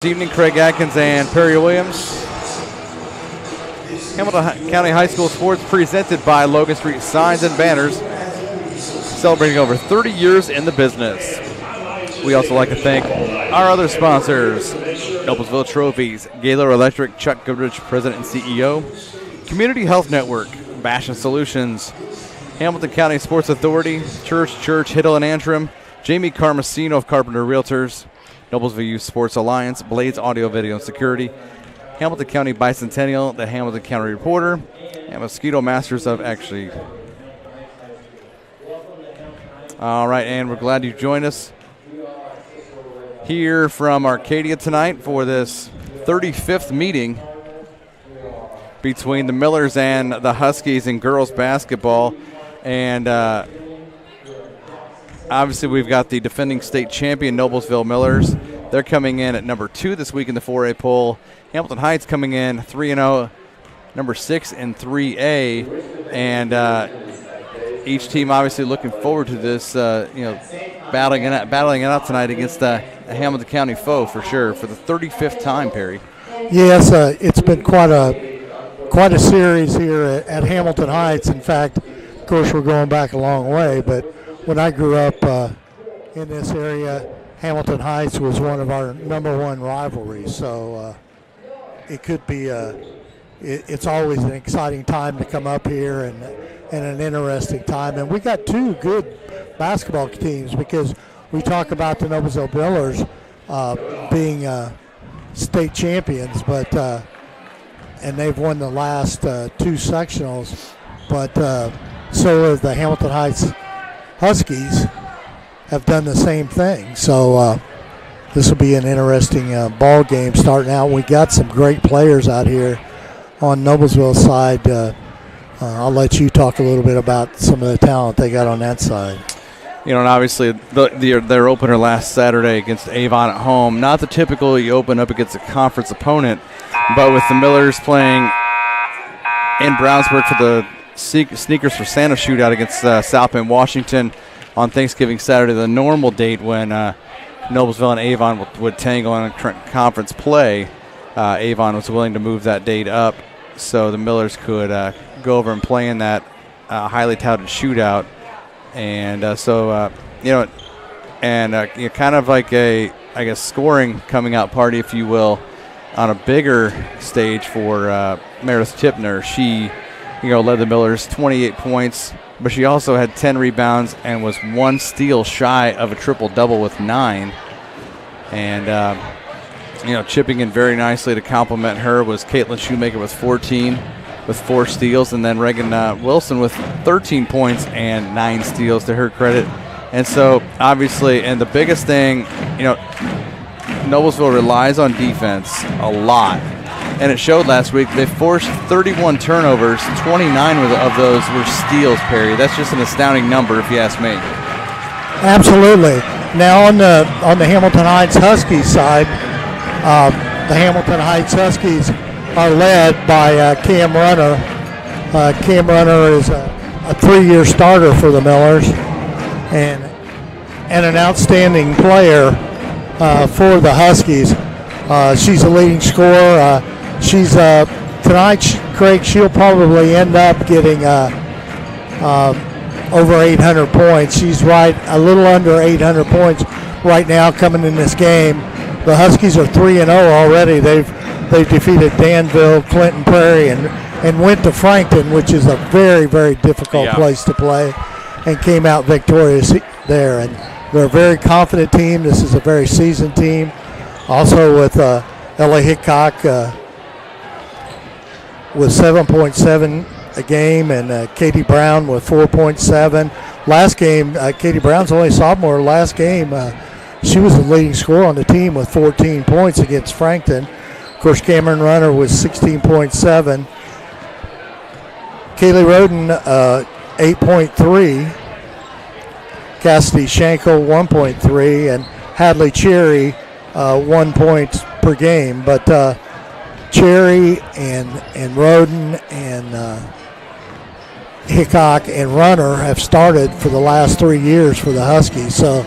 This evening, Craig Atkins and Perry Williams. Hamilton County High School Sports presented by Logan Street Signs and Banners, celebrating over 30 years in the business. We also like to thank our other sponsors: Noblesville Trophies, Gaylor Electric, Chuck Goodrich, President and CEO, Community Health Network, Bastion Solutions, Hamilton County Sports Authority, Church, Hiddle and Antrim, Jamie Carmesino of Carpenter Realtors, Noblesville Youth Sports Alliance, Blades Audio, Video, and Security, Hamilton County Bicentennial, the Hamilton County Reporter, and Mosquito Masters of actually. All right, and we're glad you joined us here from Arcadia tonight for this 35th meeting between the Millers and the Huskies in girls basketball. And obviously, we've got the defending state champion Noblesville Millers. They're coming in at number 2 this week in the 4A poll. Hamilton Heights coming in 3-0, number 6 in 3A, and each team obviously looking forward to this, battling it out tonight against a Hamilton County foe for sure for the 35th time. Perry. Yes, it's been quite a series here at Hamilton Heights. In fact, of course, we're going back a long way, but when I grew up in this area, Hamilton Heights was one of our number one rivalries. So it could be it's always an exciting time to come up here and an interesting time. And we got two good basketball teams, because we talk about the Noblesville Millers being state champions, but and they've won the last 2 sectionals, but so have the Hamilton Heights Huskies have done the same thing. So this will be an interesting ball game starting out. We got some great players out here on Noblesville's side. I'll let you talk a little bit about some of the talent they got on that side. And obviously their opener last Saturday against Avon at home, not the typical you open up against a conference opponent, but with the Millers playing in Brownsburg for the Sneakers for Santa shootout against South Bend, Washington on Thanksgiving Saturday, the normal date when Noblesville and Avon would tangle in conference play. Avon was willing to move that date up so the Millers could go over and play in that highly touted shootout. And kind of like a, I guess, scoring coming out party, if you will, on a bigger stage for Meredith Tipner. She led the Millers 28 points, but she also had 10 rebounds and was 1 steal shy of a triple-double with 9. And, chipping in very nicely to complement her was Caitlin Shoemaker with 14 with 4 steals, and then Reagan Wilson with 13 points and 9 steals to her credit. And so, obviously, and the biggest thing, Noblesville relies on defense a lot. And it showed last week. They forced 31 turnovers. 29 of those were steals, Perry. That's just an astounding number, if you ask me. Absolutely. Now on the Hamilton Heights Huskies side, the Hamilton Heights Huskies are led by Cam Runner. Cam Runner is a 3-year starter for the Millers and an outstanding player for the Huskies. She's a leading scorer. She's tonight, Craig, she'll probably end up getting over 800 points. She's right a little under 800 points right now coming in this game. The Huskies are 3-0 already. They've defeated Danville, Clinton Prairie, and went to Frankton, which is a very, very difficult place to play, and came out victorious there. And they're a very confident team. This is a very seasoned team. Also with Ella Hickok with 7.7 a game, and Katie Brown with 4.7. Last game, Katie Brown's only sophomore. Last game, she was the leading scorer on the team with 14 points against Frankton. Of course, Cameron Runner was 16.7. Kaylee Roden, 8.3. Cassidy Schenkel, 1.3. And Hadley Cherry, 1 point per game. But Cherry and Roden and Hickok and Runner have started for the last 3 years for the Huskies. So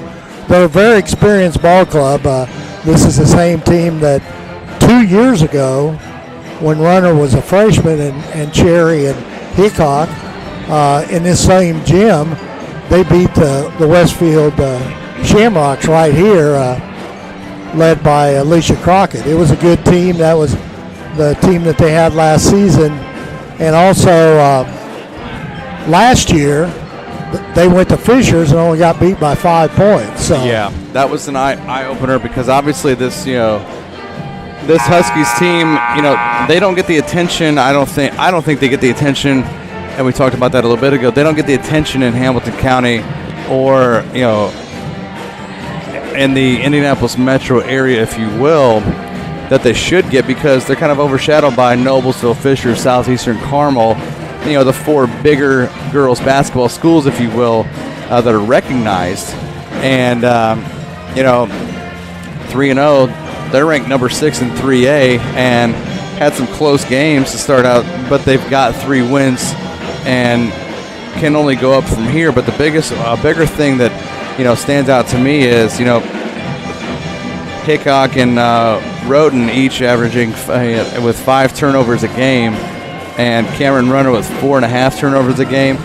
they're a very experienced ball club. this is the same team that 2 years ago, when Runner was a freshman and Cherry and Hickok in this same gym, they beat the Westfield Shamrocks right here, led by Alicia Crockett. It was a good team. That was the team that they had last season. And also last year, they went to Fishers and only got beat by 5 points. So yeah, that was an eye opener because obviously this this Huskies team, they don't get the attention. I don't think they get the attention, and we talked about that a little bit ago. They don't get the attention in Hamilton County or in the Indianapolis metro area, if you will, that they should get because they're kind of overshadowed by Noblesville, Fisher, Southeastern Carmel, the 4 bigger girls basketball schools, if you will, that are recognized. And 3-0, they're ranked number 6 in 3A and had some close games to start out, but they've got 3 wins and can only go up from here. But the bigger thing that stands out to me is Hickok and Roden each averaging with 5 turnovers a game, and Cameron Runner with 4.5 turnovers a game.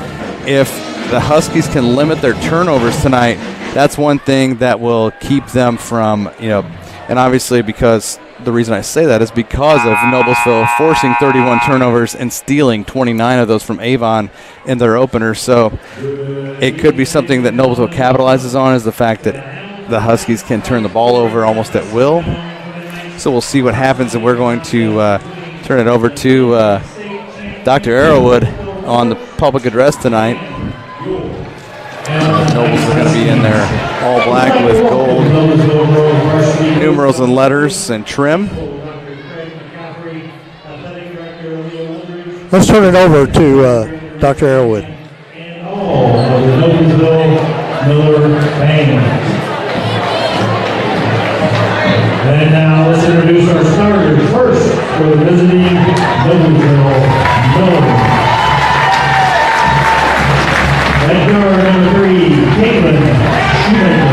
If the Huskies can limit their turnovers tonight, that's one thing that will keep them from, and obviously because the reason I say that is because of Noblesville forcing 31 turnovers and stealing 29 of those from Avon in their opener. So it could be something that Noblesville capitalizes on, is the fact that the Huskies can turn the ball over almost at will. So we'll see what happens, and we're going to turn it over to Dr. Arrowwood on the public address tonight. Nobles are going to be in there all black with gold numerals and letters and trim. Let's turn it over to Dr. Arrowwood. And now let's introduce our starters. First, for the visiting Noblesville Miller. At guard number 3, Caitlin Shoemaker.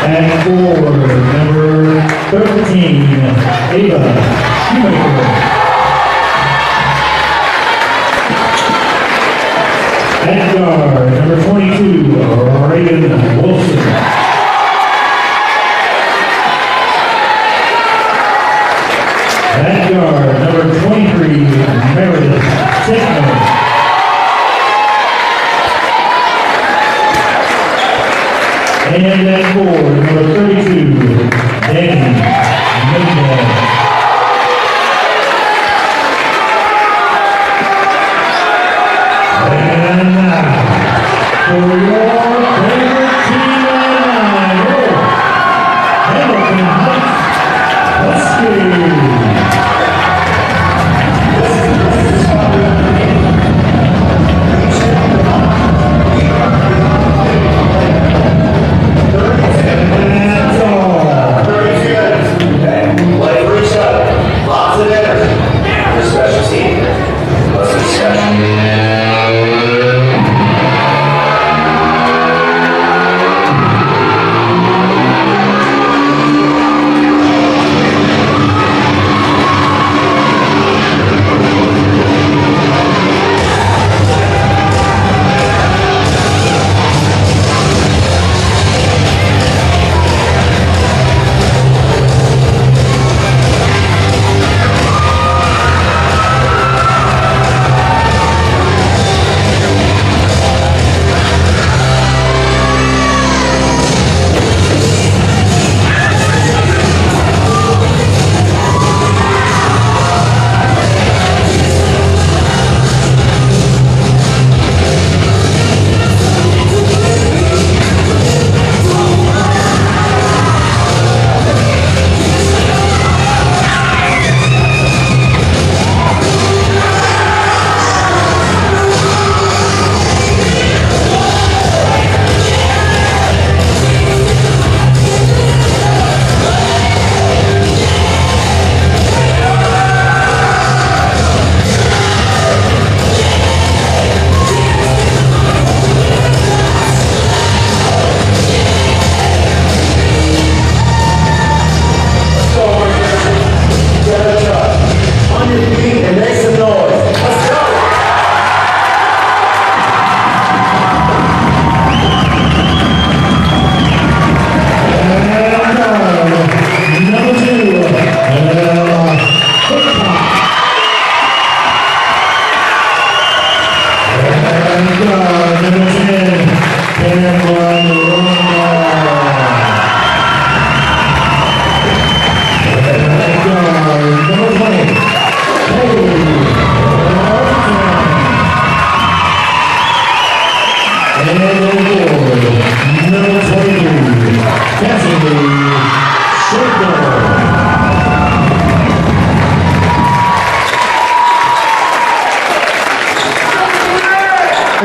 At 4, number 13, Ava Shoemaker. At guard, number 22, Reagan Wilson. At guard, number 23, Meredith Tickner. And at 4, number 32, Danny Mendez. And now, for your favorite team.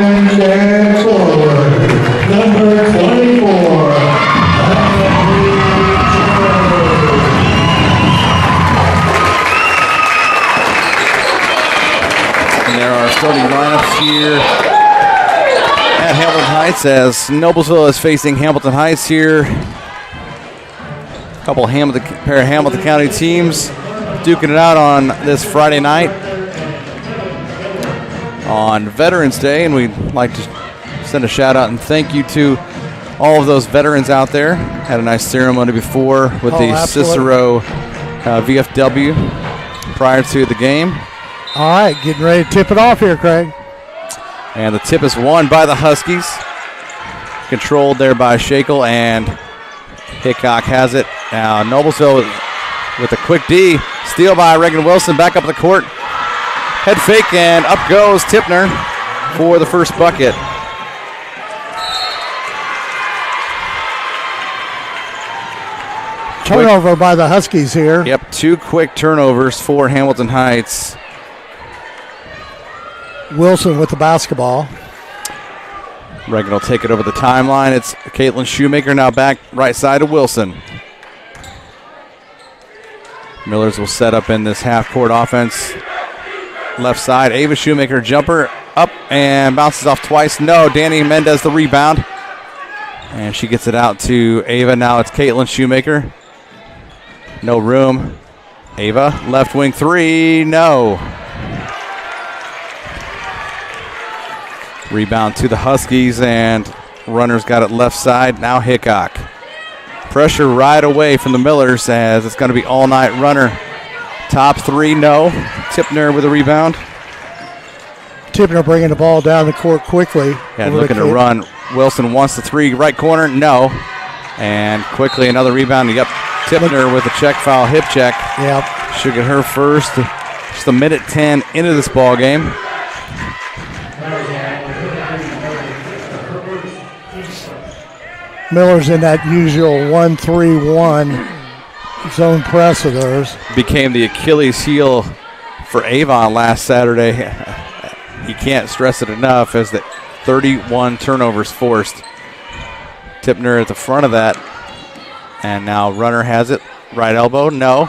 lines and forward. Number 24. And there are starting lineups here at Hamilton Heights as Noblesville is facing Hamilton Heights here. A couple of pair of Hamilton County teams duking it out on this Friday night on Veterans Day, and we'd like to send a shout out and thank you to all of those veterans out there. Had a nice ceremony before with the absolutely. Cicero VFW prior to the game. All right, getting ready to tip it off here, Craig. And the tip is won by the Huskies. Controlled there by Shakel, and Hickok has it. Now Noblesville with a quick D. Steal by Reagan Wilson, back up the court. Head fake, and up goes Tipner for the first bucket. Turnover by the Huskies here. Yep, 2 quick turnovers for Hamilton Heights. Wilson with the basketball. Reagan will take it over the timeline. It's Caitlin Shoemaker now back right side of Wilson. Millers will set up in this half-court offense. Left side, Ava Shoemaker jumper up and bounces off twice. No, Danny Mendez the rebound. And she gets it out to Ava. Now it's Caitlin Shoemaker. No room. Ava, left wing 3, no. Rebound to the Huskies, and runners got it left side. Now Hickok. Pressure right away from the Millers as it's going to be all-night runner. Top 3, no. Tipner with a rebound. Tipner bringing the ball down the court quickly. And looking to run. Wilson wants the 3, right corner, no. And quickly another rebound. Yep, Tipner with a check foul, hip check. Yep. Should get her first. Just a minute 10 into this ball game. Miller's in that usual 1-3-1 zone press of theirs. Became the Achilles heel for Avon last Saturday. He can't stress it enough as the 31 turnovers forced. Tipner at the front of that. And now runner has it. Right elbow, no.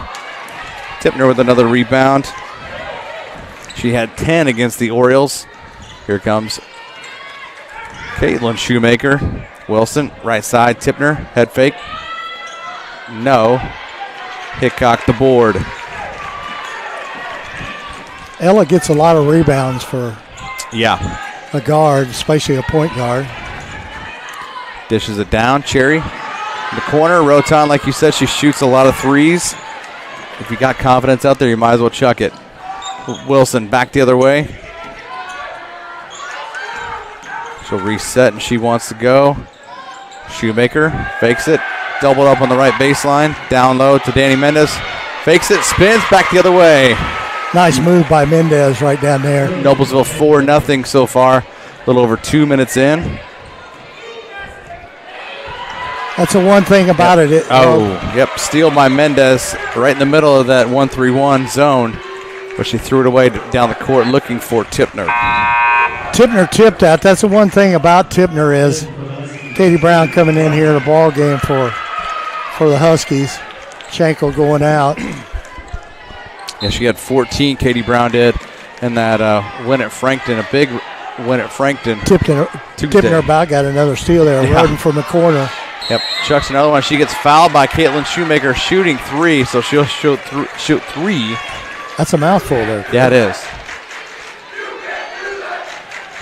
Tipner with another rebound. She had 10 against the Orioles. Here comes Caitlin Shoemaker. Wilson, right side, Tipner, head fake. No. Hickok the board. Ella gets a lot of rebounds for a guard, especially a point guard. Dishes it down. Cherry in the corner. Roton, like you said, she shoots a lot of threes. If you got confidence out there, you might as well chuck it. Wilson back the other way. She'll reset, and she wants to go. Shoemaker fakes it. Doubled up on the right baseline. Down low to Danny Mendez. Fakes it, spins, back the other way. Nice move by Mendez right down there. Noblesville 4-0 so far. A little over 2 minutes in. That's the one thing about it. Yep. Steal by Mendez right in the middle of that 1-3-1 zone. But she threw it away down the court looking for Tipner. Tipner tipped that. That's the one thing about Tipner is Katie Brown coming in here in a ball game for the Huskies. Schenkel going out. Yeah, she had 14, Katie Brown did, in that win at Frankton, a big win at Frankton. Tipner about got another steal there, running from the corner. Yep, chucks another one. She gets fouled by Caitlin Shoemaker shooting 3, so she'll shoot 3. That's a mouthful there. Yeah, it is.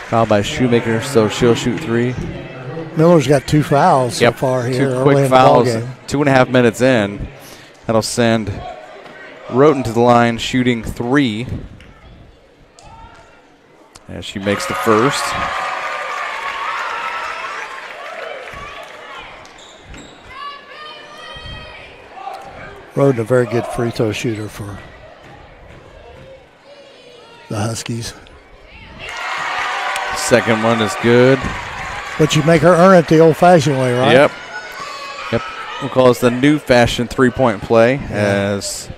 Fouled by Shoemaker, so she'll shoot 3. Miller's got 2 fouls so far here. 2 quick fouls, 2.5 minutes in. That'll send Roten to the line shooting 3. As she makes the first. Roten, a very good free throw shooter for the Huskies. Second one is good. But you make her earn it the old-fashioned way, right? Yep. We'll call this the new fashion three-point play as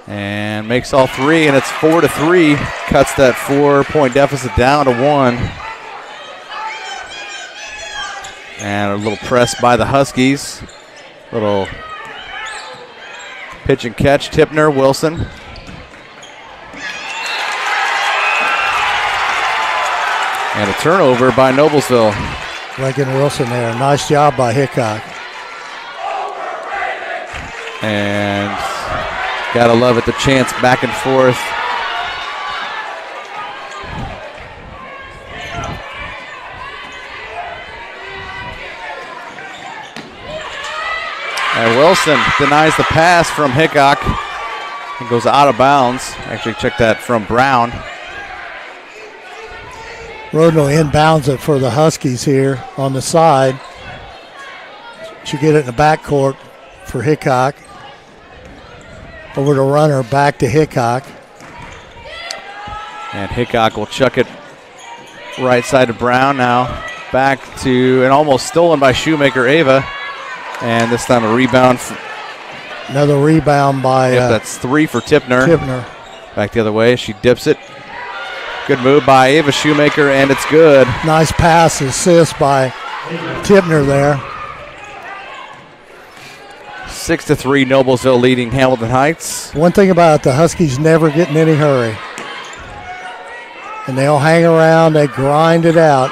And makes all three, and it's 4-3. Cuts that 4-point deficit down to 1. And a little press by the Huskies. Little pitch and catch. Tipner, Wilson. And a turnover by Noblesville. Reagan Wilson there. Nice job by Hickok. And gotta love it, the chance back and forth. And Wilson denies the pass from Hickok. It goes out of bounds. Actually, check that from Brown. Rodno inbounds it for the Huskies here on the side. Should get it in the backcourt for Hickok. Over to runner, back to Hickok. And Hickok will chuck it right side to Brown now. Back to, and almost stolen by Shoemaker Ava. And this time a rebound. Another rebound by that's 3 for Tipner. Tipner. Back the other way, she dips it. Good move by Ava Shoemaker, and it's good. Nice pass, assist by Tipner there. 6-3, Noblesville leading Hamilton Heights. One thing about it, the Huskies never get in any hurry. And they'll hang around, they grind it out.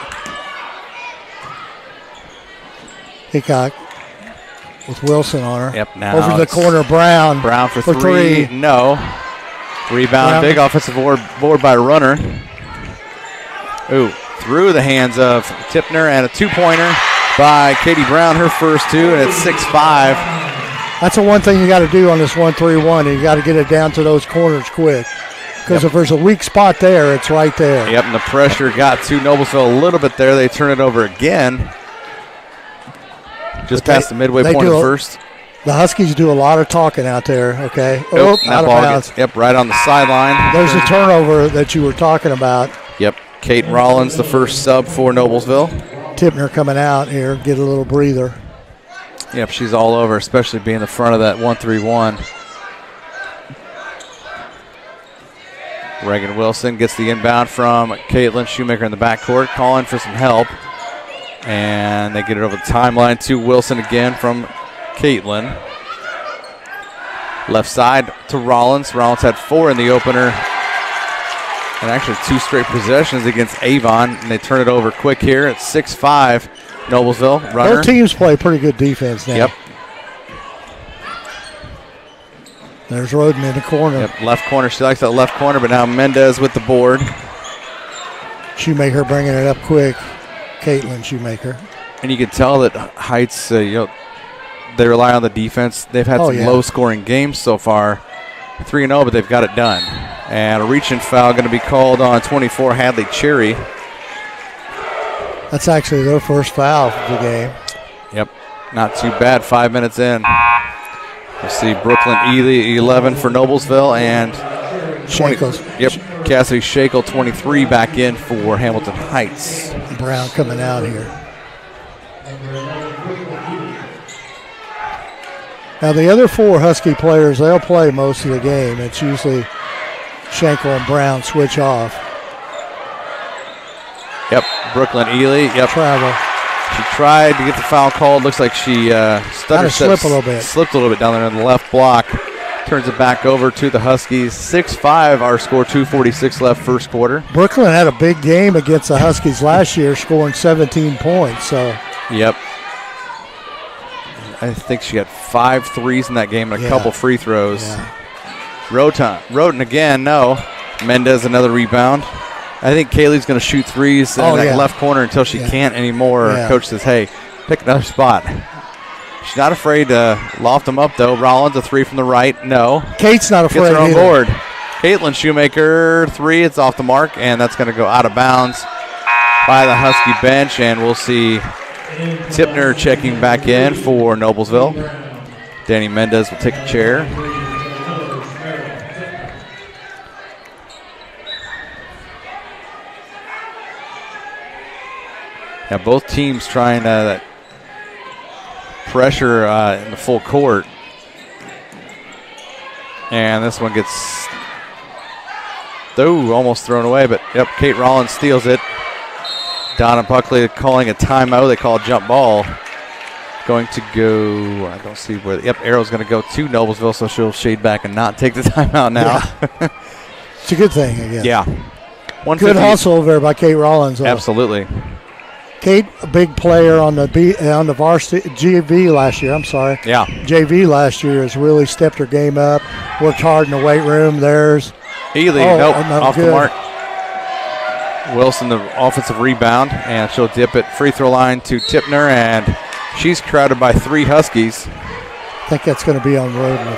Hickok with Wilson on her. Yep, now over the corner, Brown. Brown for three. No. Rebound, Brown. Big offensive board by Runner. Ooh, through the hands of Tipner, and a two-pointer by Katie Brown, her first two, and it's 6-5. That's the one thing you got to do on this 1-3-1. You got to get it down to those corners quick. Because if there's a weak spot there, it's right there. Yep, and the pressure got to Noblesville a little bit there. They turn it over again. Just past the midway point of the first. The Huskies do a lot of talking out there, okay? Nope, out of bounds. Yep, right on the sideline. There's a turnover that you were talking about. Yep, Kate Rollins, the first sub for Noblesville. Tipner coming out here, get a little breather. Yep, she's all over, especially being the front of that 1-3-1. Reagan Wilson gets the inbound from Caitlin Shoemaker in the backcourt, calling for some help. And they get it over the timeline to Wilson again from Caitlin. Left side to Rollins. Rollins had 4 in the opener. And actually 2 straight possessions against Avon. And they turn it over quick here at 6-5. Noblesville, runner. Both teams play pretty good defense now. Yep. There's Roden in the corner. Yep, left corner. She likes that left corner, but now Mendez with the board. Shoemaker bringing it up quick. Caitlin Shoemaker. And you can tell that Heights, they rely on the defense. They've had some low-scoring games so far. 3-0, but they've got it done. And a reach-in foul going to be called on 24, Hadley Cherry. That's actually their first foul of the game. Yep, not too bad. 5 minutes in. We'll see Brooklyn Ely, 11 for Noblesville, and Cassidy Shakel, 23, back in for Hamilton Heights. Brown coming out here. Now the other 4 Husky players, they'll play most of the game. It's usually Schenkel and Brown switch off. Yep, Brooklyn Ely. Yep. Travel. She tried to get the foul called. Looks like she slipped a little bit. Slipped a little bit down there in the left block. Turns it back over to the Huskies. 6-5, our score, 2:46 left first quarter. Brooklyn had a big game against the Huskies last year, scoring 17 points. So. Yep. I think she got 5 threes in that game and a couple free throws. Yeah. Roden again, no. Mendez another rebound. I think Kaylee's going to shoot threes in that left corner until she can't anymore. Yeah. Coach says, hey, pick another spot. She's not afraid to loft them up, though. Rollins, a 3 from the right. No. Kate's not afraid. Gets her on board. Caitlin Shoemaker, 3. It's off the mark, and that's going to go out of bounds by the Husky bench. And we'll see Tipner checking back in for Noblesville. Danny Mendez will take a chair. Now both teams trying that pressure in the full court. And this one gets, almost thrown away, but yep, Kate Rollins steals it. Donna Buckley calling a timeout. They call a jump ball. Going to go, I don't see where, arrow's going to go to Noblesville, so she'll shade back and not take the timeout now. Yeah. It's a good thing, I guess. Yeah. Good hustle over there by Kate Rollins. Absolutely. Kate, a big player on the Varsity JV last year. I'm sorry. Yeah. JV last year has really stepped her game up. Worked hard in the weight room. There's Healy, off the mark. Wilson, the offensive rebound, and she'll dip it free throw line to Tipner, and she's crowded by 3 Huskies. I think that's going to be on Roden.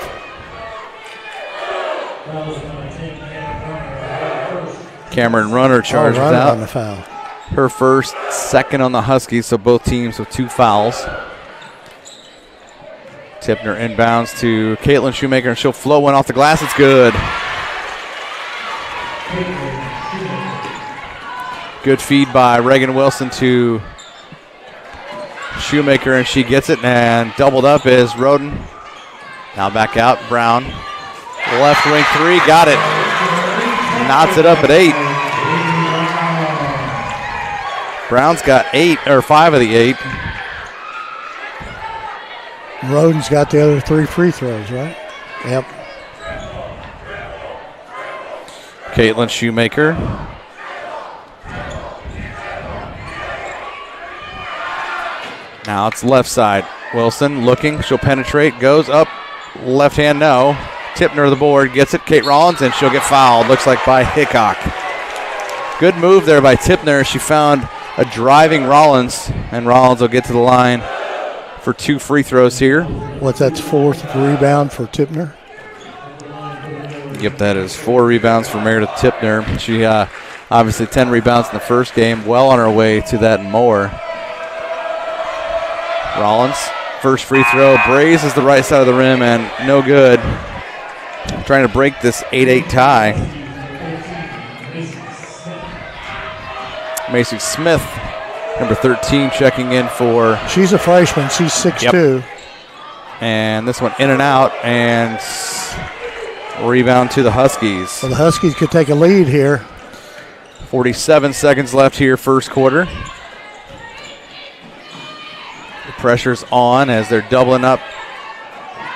Cameron Runner charges out. On the foul. Her first, second on the Huskies, so both teams with 2 fouls. Tipner inbounds to Caitlin Shoemaker, and she'll float one off the glass. It's good. Good feed by Reagan Wilson to Shoemaker, and she gets it, and doubled up is Roden. Now back out, Brown. Left wing 3, got it. Knots it up at 8. Brown's got 5 of the 8. Roden's got the other 3 free throws, right? Yep. Caitlin Shoemaker. Now it's left side. Wilson looking. She'll penetrate. Goes up. Left hand, no. Tipner the board. Gets it. Kate Rollins, and she'll get fouled. Looks like by Hickok. Good move there by Tipner. She found a driving Rollins, and Rollins will get to the line for 2 free throws here. That's 4th rebound for Tipner? Yep, that is 4 rebounds for Meredith Tipner. She obviously 10 rebounds in the first game. Well on her way to that and more. Rollins, first free throw, grazes the right side of the rim, and no good. Trying to break this 8-8 tie. Macy Smith, number 13, checking in for. She's a freshman. She's 6'2". Yep. And this one in and out, and rebound to the Huskies. Well, the Huskies could take a lead here. 47 seconds left here, first quarter. The pressure's on as they're doubling up.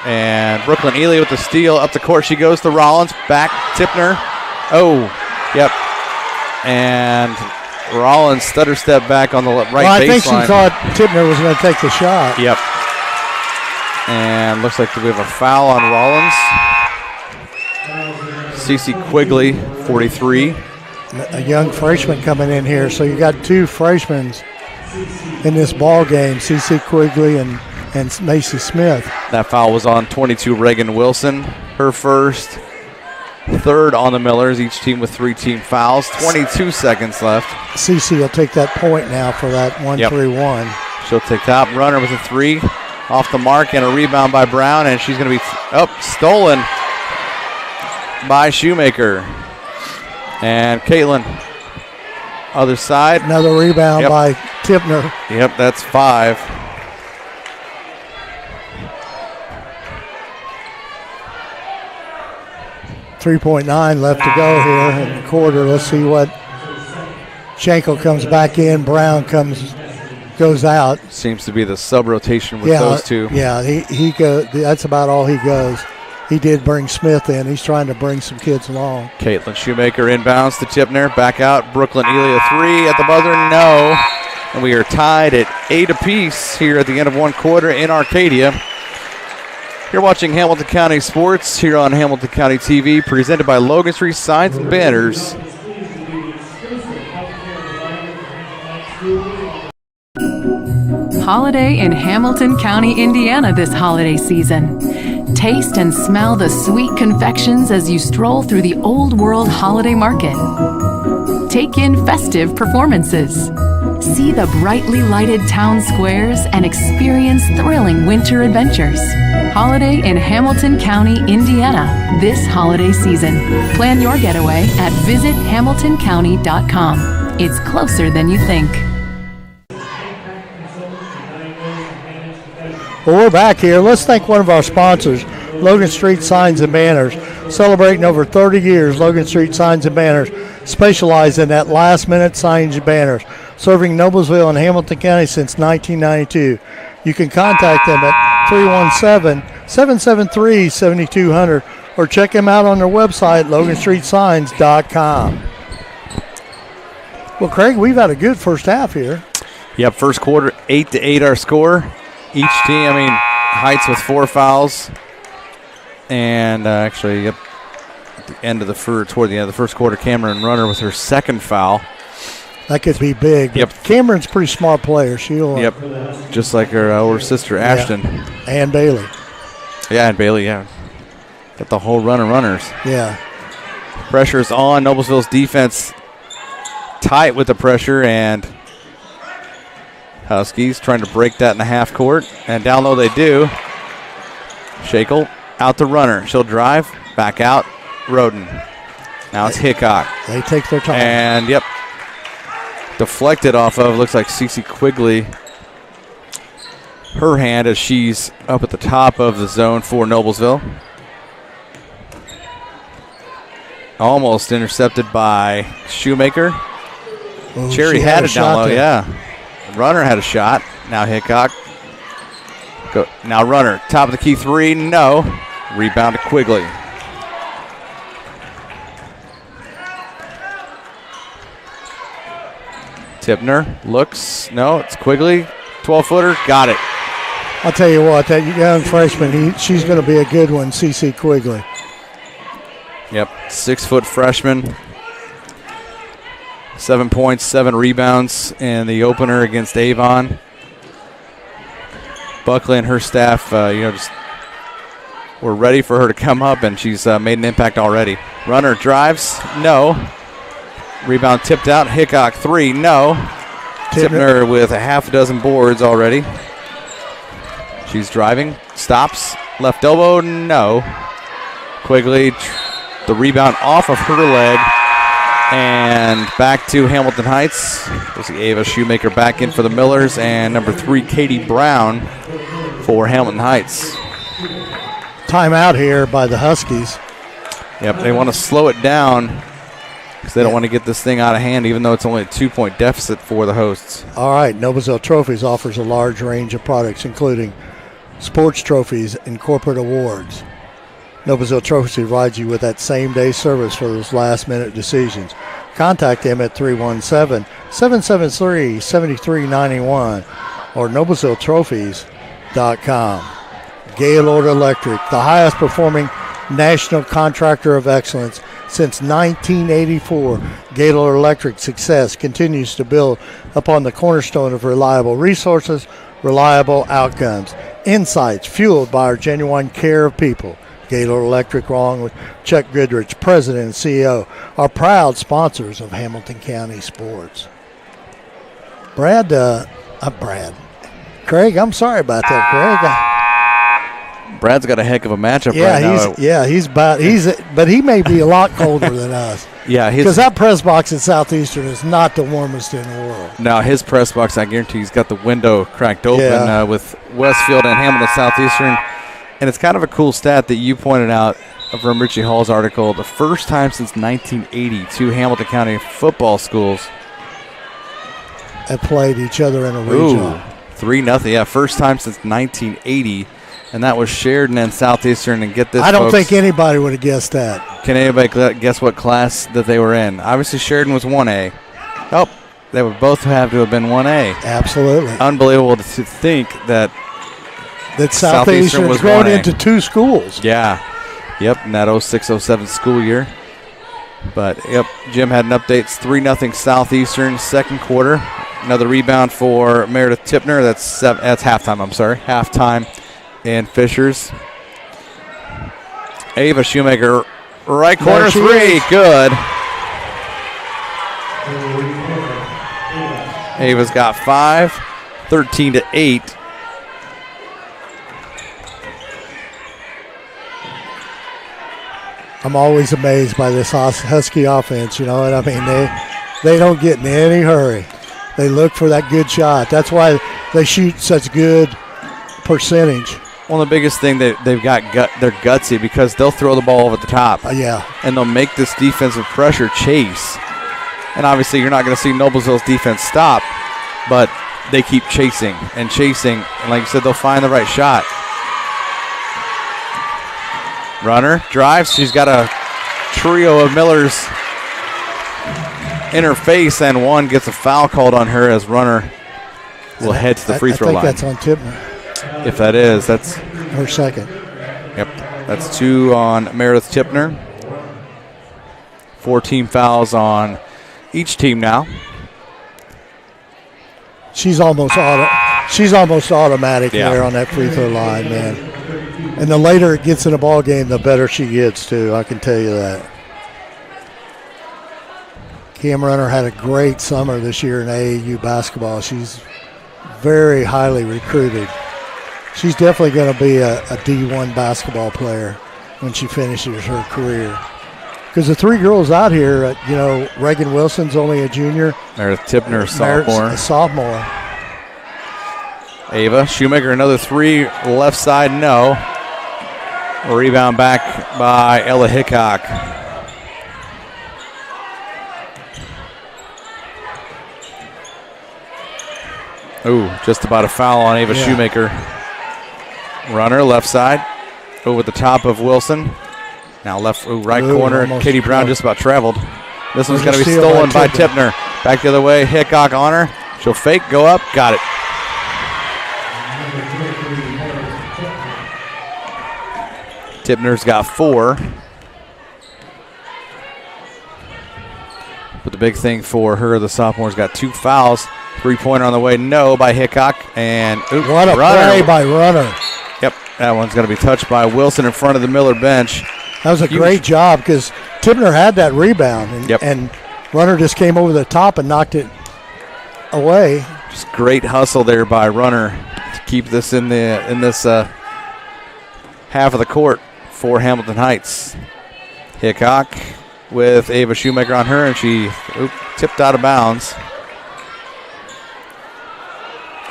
And Brooklyn Ely with the steal up the court. She goes to Rollins. Back, Tipner. Oh, yep. And Rollins stutter step back on the right baseline. I think she thought Tipner was going to take the shot. Yep. And looks like we have a foul on Rollins. Cece Quigley, 43. A young freshman coming in here. So you got 2 freshmen in this ball game, Cece Quigley and Macy Smith. That foul was on 22, Reagan Wilson. Her first, 3rd on the Millers, each team with 3 team fouls. 22 seconds left. Cece will take that point now for that 1-3-1. She'll take top. Runner with a 3 off the mark, and a rebound by Brown, and she's going to be stolen by Shoemaker. And Caitlin, other side. Another rebound by Tipner. Yep, that's 5. .9 left to go here in the quarter. Let's see what Schenkel comes back in. Brown goes out. Seems to be the sub rotation with those 2. Yeah, he goes. That's about all he goes. He did bring Smith in. He's trying to bring some kids along. Caitlin Shoemaker inbounds to Tipner. Back out. Brooklyn Ely a 3 at the buzzer. No. And we are tied at 8 apiece here at the end of one quarter in Arcadia. You're watching Hamilton County Sports here on Hamilton County TV, presented by Logan Street Signs and Banners. Holiday in Hamilton County, Indiana this holiday season. Taste and smell the sweet confections as you stroll through the Old World Holiday Market. Take in festive performances. See the brightly lighted town squares and experience thrilling winter adventures. Holiday in Hamilton County, Indiana this holiday season. Plan your getaway at visithamiltoncounty.com. It's closer than you think. Well, we're back here. Let's thank one of our sponsors, Logan Street Signs and Banners. Celebrating over 30 years, Logan Street Signs and Banners specialize in that last-minute signage and banners, serving Noblesville and Hamilton County since 1992. You can contact them at 317-773-7200 or check them out on their website, loganstreetsigns.com. Well, Craig, we've had a good first half here. Yep, first quarter, 8-8 our score. Each team, Heights with 4 fouls. And actually, yep, at the end of toward the end of the first quarter, Cameron Runner with her second foul. That could be big. Yep. Cameron's a pretty smart player. She'll. Yep, just like her older sister, Ashton. Yeah. And Bailey. Yeah, and Bailey, yeah. Got the whole run of runners. Yeah. Pressure's on. Noblesville's defense tight with the pressure, and Huskies trying to break that in the half court. And down low they do. Shackle out the runner. She'll drive, back out, Roden. Now it's Hickok. They take their time. And, yep, deflected off of, looks like Cece Quigley. Her hand as she's up at the top of the zone for Noblesville. Almost intercepted by Shoemaker. Ooh, Cherry had it down low, yeah. Runner had a shot. Now Hickok. Now Runner, top of the key 3, no. Rebound to Quigley. Tipner looks, no, it's Quigley. 12-footer, got it. I'll tell you what, that young freshman, she's going to be a good one, CC Quigley. Yep, 6-foot freshman. 7 points, 7 rebounds in the opener against Avon. Buckley and her staff, just were ready for her to come up, and she's made an impact already. Runner drives, no. Rebound tipped out. Hickok 3, no. Tipner with a half a dozen boards already. She's driving, stops, left elbow, no. Quigley, the rebound off of her leg, and back to Hamilton Heights. We'll see Ava Shoemaker back in for the Millers, and number 3, Katie Brown for Hamilton Heights. Timeout here by the Huskies. Yep, they want to slow it down because they don't want to get this thing out of hand, even though it's only a 2-point deficit for the hosts. All right, Noblesville Trophies offers a large range of products, including sports trophies and corporate awards. Noblesville Trophies provides you with that same-day service for those last-minute decisions. Contact them at 317-773-7391 or noblesvilletrophies.com. Gaylord Electric, the highest-performing national contractor of excellence since 1984. Gaylord Electric's success continues to build upon the cornerstone of reliable resources, reliable outcomes, insights fueled by our genuine care of people. Gaylord Electric, along with Chuck Goodrich, President and CEO, are proud sponsors of Hamilton County sports. Craig, I'm sorry about that, Craig. Brad's got a heck of a matchup right now. But he may be a lot colder than us. Yeah, because that press box at Southeastern is not the warmest in the world. No, his press box, I guarantee he's got the window cracked open with Westfield and Hamilton Southeastern. And it's kind of a cool stat that you pointed out from Richie Hall's article. The first time since 1980 two Hamilton County football schools have played each other in a regional. 3-0. Yeah, first time since 1980. And that was Sheridan and Southeastern. And get this, I don't folks, think anybody would have guessed that. Can anybody guess what class that they were in? Obviously, Sheridan was 1A. Oh, they would both have to have been 1A. Absolutely. Unbelievable to think that Southeastern was grown into 2 schools. Yeah. Yep, in that 06-07 school year. But, yep, Jim had an update. It's 3-0 Southeastern, second quarter. Another rebound for Meredith Tipner. That's halftime, halftime. And Fishers. Ava Shoemaker, right corner 3, good. Ava's got 5, 13-8. I'm always amazed by this Husky offense, you know what I mean? They don't get in any hurry. They look for that good shot. That's why they shoot such good percentage Well, the biggest thing that they've got, they're gutsy because they'll throw the ball over the top. Yeah. And they'll make this defensive pressure chase. And obviously you're not going to see Noblesville's defense stop, but they keep chasing and chasing. And like you said, they'll find the right shot. Runner drives. She's got a trio of Millers in her face, and one gets a foul called on her as Runner will head to the free throw line. I think that's on Tipner. If that is, that's her second. Yep, that's 2 on Meredith Tipner. 4 team fouls on each team now. She's almost automatic Yeah. there on that free throw line, man. And the later it gets in a ball game, the better she gets too. I can tell you that. Cam Runner had a great summer this year in AAU basketball. She's very highly recruited. She's definitely going to be a D1 basketball player when she finishes her career. Because the 3 girls out here, Reagan Wilson's only a junior. Meredith Tipner, sophomore. A sophomore. Ava Shoemaker, another 3, left side, no. A rebound back by Ella Hickok. Ooh, just about a foul on Ava Shoemaker. Runner, left side. Over the top of Wilson. Now right corner. Katie Brown just about traveled. This one's going to be stolen by Tipner. Back the other way. Hickok on her. She'll fake, go up, got it. Tipner's got 4. But the big thing for her, the sophomore's got 2 fouls. 3-pointer on the way, no, by Hickok. And what a play by Runner. Yep, that one's going to be touched by Wilson in front of the Miller bench. That was a great job because Tipner had that rebound, and Runner just came over the top and knocked it away. Just great hustle there by Runner to keep this in this half of the court for Hamilton Heights. Hickok with Ava Shoemaker on her, and she tipped out of bounds.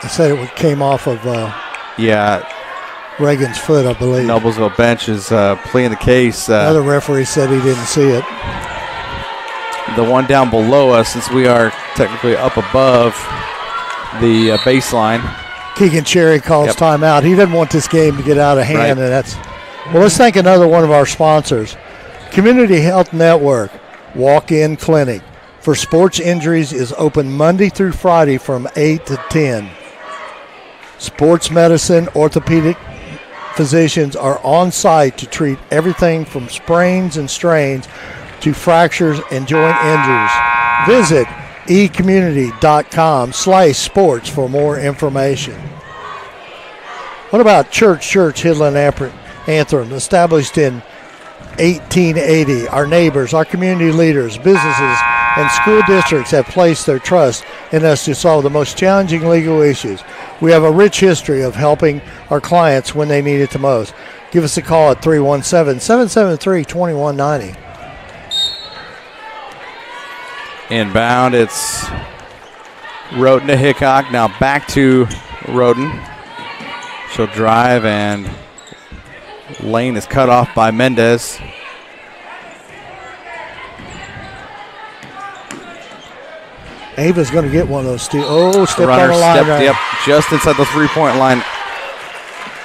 I said it came off of Reagan's foot, I believe. Noblesville bench is pleading the case. Another referee said he didn't see it. The one down below us, since we are technically up above the baseline. Keegan Cherry calls timeout. He doesn't want this game to get out of hand, and that's. Well, let's thank another one of our sponsors, Community Health Network Walk-In Clinic for sports injuries is open Monday through Friday from 8 to 10. Sports medicine, orthopedic physicians are on site to treat everything from sprains and strains to fractures and joint injuries. Visit ecommunity.com/sports for more information. What about Church Hidland Anthem, established in 1880? Our neighbors, our community leaders, businesses, and school districts have placed their trust in us to solve the most challenging legal issues. We have a rich history of helping our clients when they need it the most. Give us a call at 317-773-2190. Inbound, it's Roden to Hickok. Now back to Roden. She'll drive, and lane is cut off by Mendez. Ava's going to get one of those two. Oh, stepped on the line. Yep, just inside the three-point line.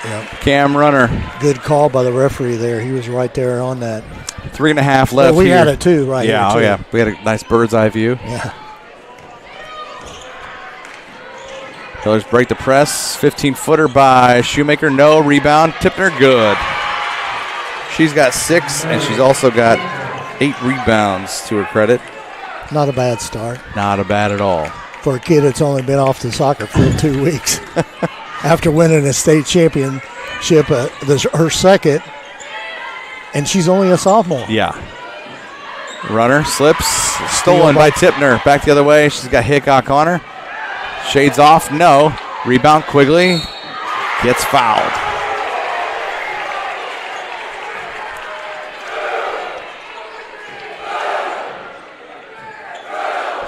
Yep. Cam Runner. Good call by the referee there. He was right there on that. 3.5 left. We here. had it too, right? Yeah, here too. yeah. We had a nice bird's eye view. Yeah. Pillars break the press. 15-footer by Shoemaker. No rebound. Tipner, good. She's got 6, and she's also got 8 rebounds to her credit. Not a bad start. Not a bad at all. For a kid that's only been off the soccer field 2 weeks. After winning a state championship, her second, and she's only a sophomore. Yeah. Runner slips. Stolen by Tipner. Back the other way. She's got Hickok on her. Shades off. No. Rebound. Quigley gets fouled.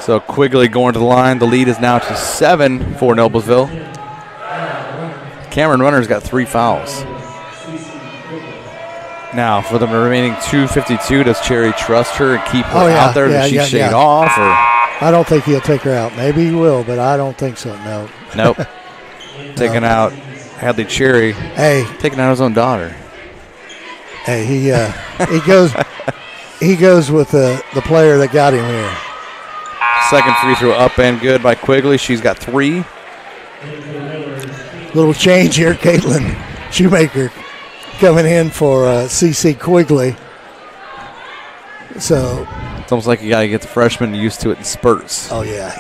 So Quigley going to the line. The lead is now to 7 for Noblesville. Cameron Runner's got 3 fouls. Now, for the remaining 2:52, does Cherry trust her and keep her Oh, yeah, out there? Does she shade off? Or? I don't think he'll take her out. Maybe he will, but I don't think so, no. Nope. Taking out Hadley Cherry. Hey. Taking out his own daughter. Hey, he goes with the player that got him here. Second free throw up and good by Quigley. She's got 3. Little change here, Caitlin Shoemaker coming in for CC Quigley. So it's almost like you got to get the freshman used to it in spurts. Oh, yeah.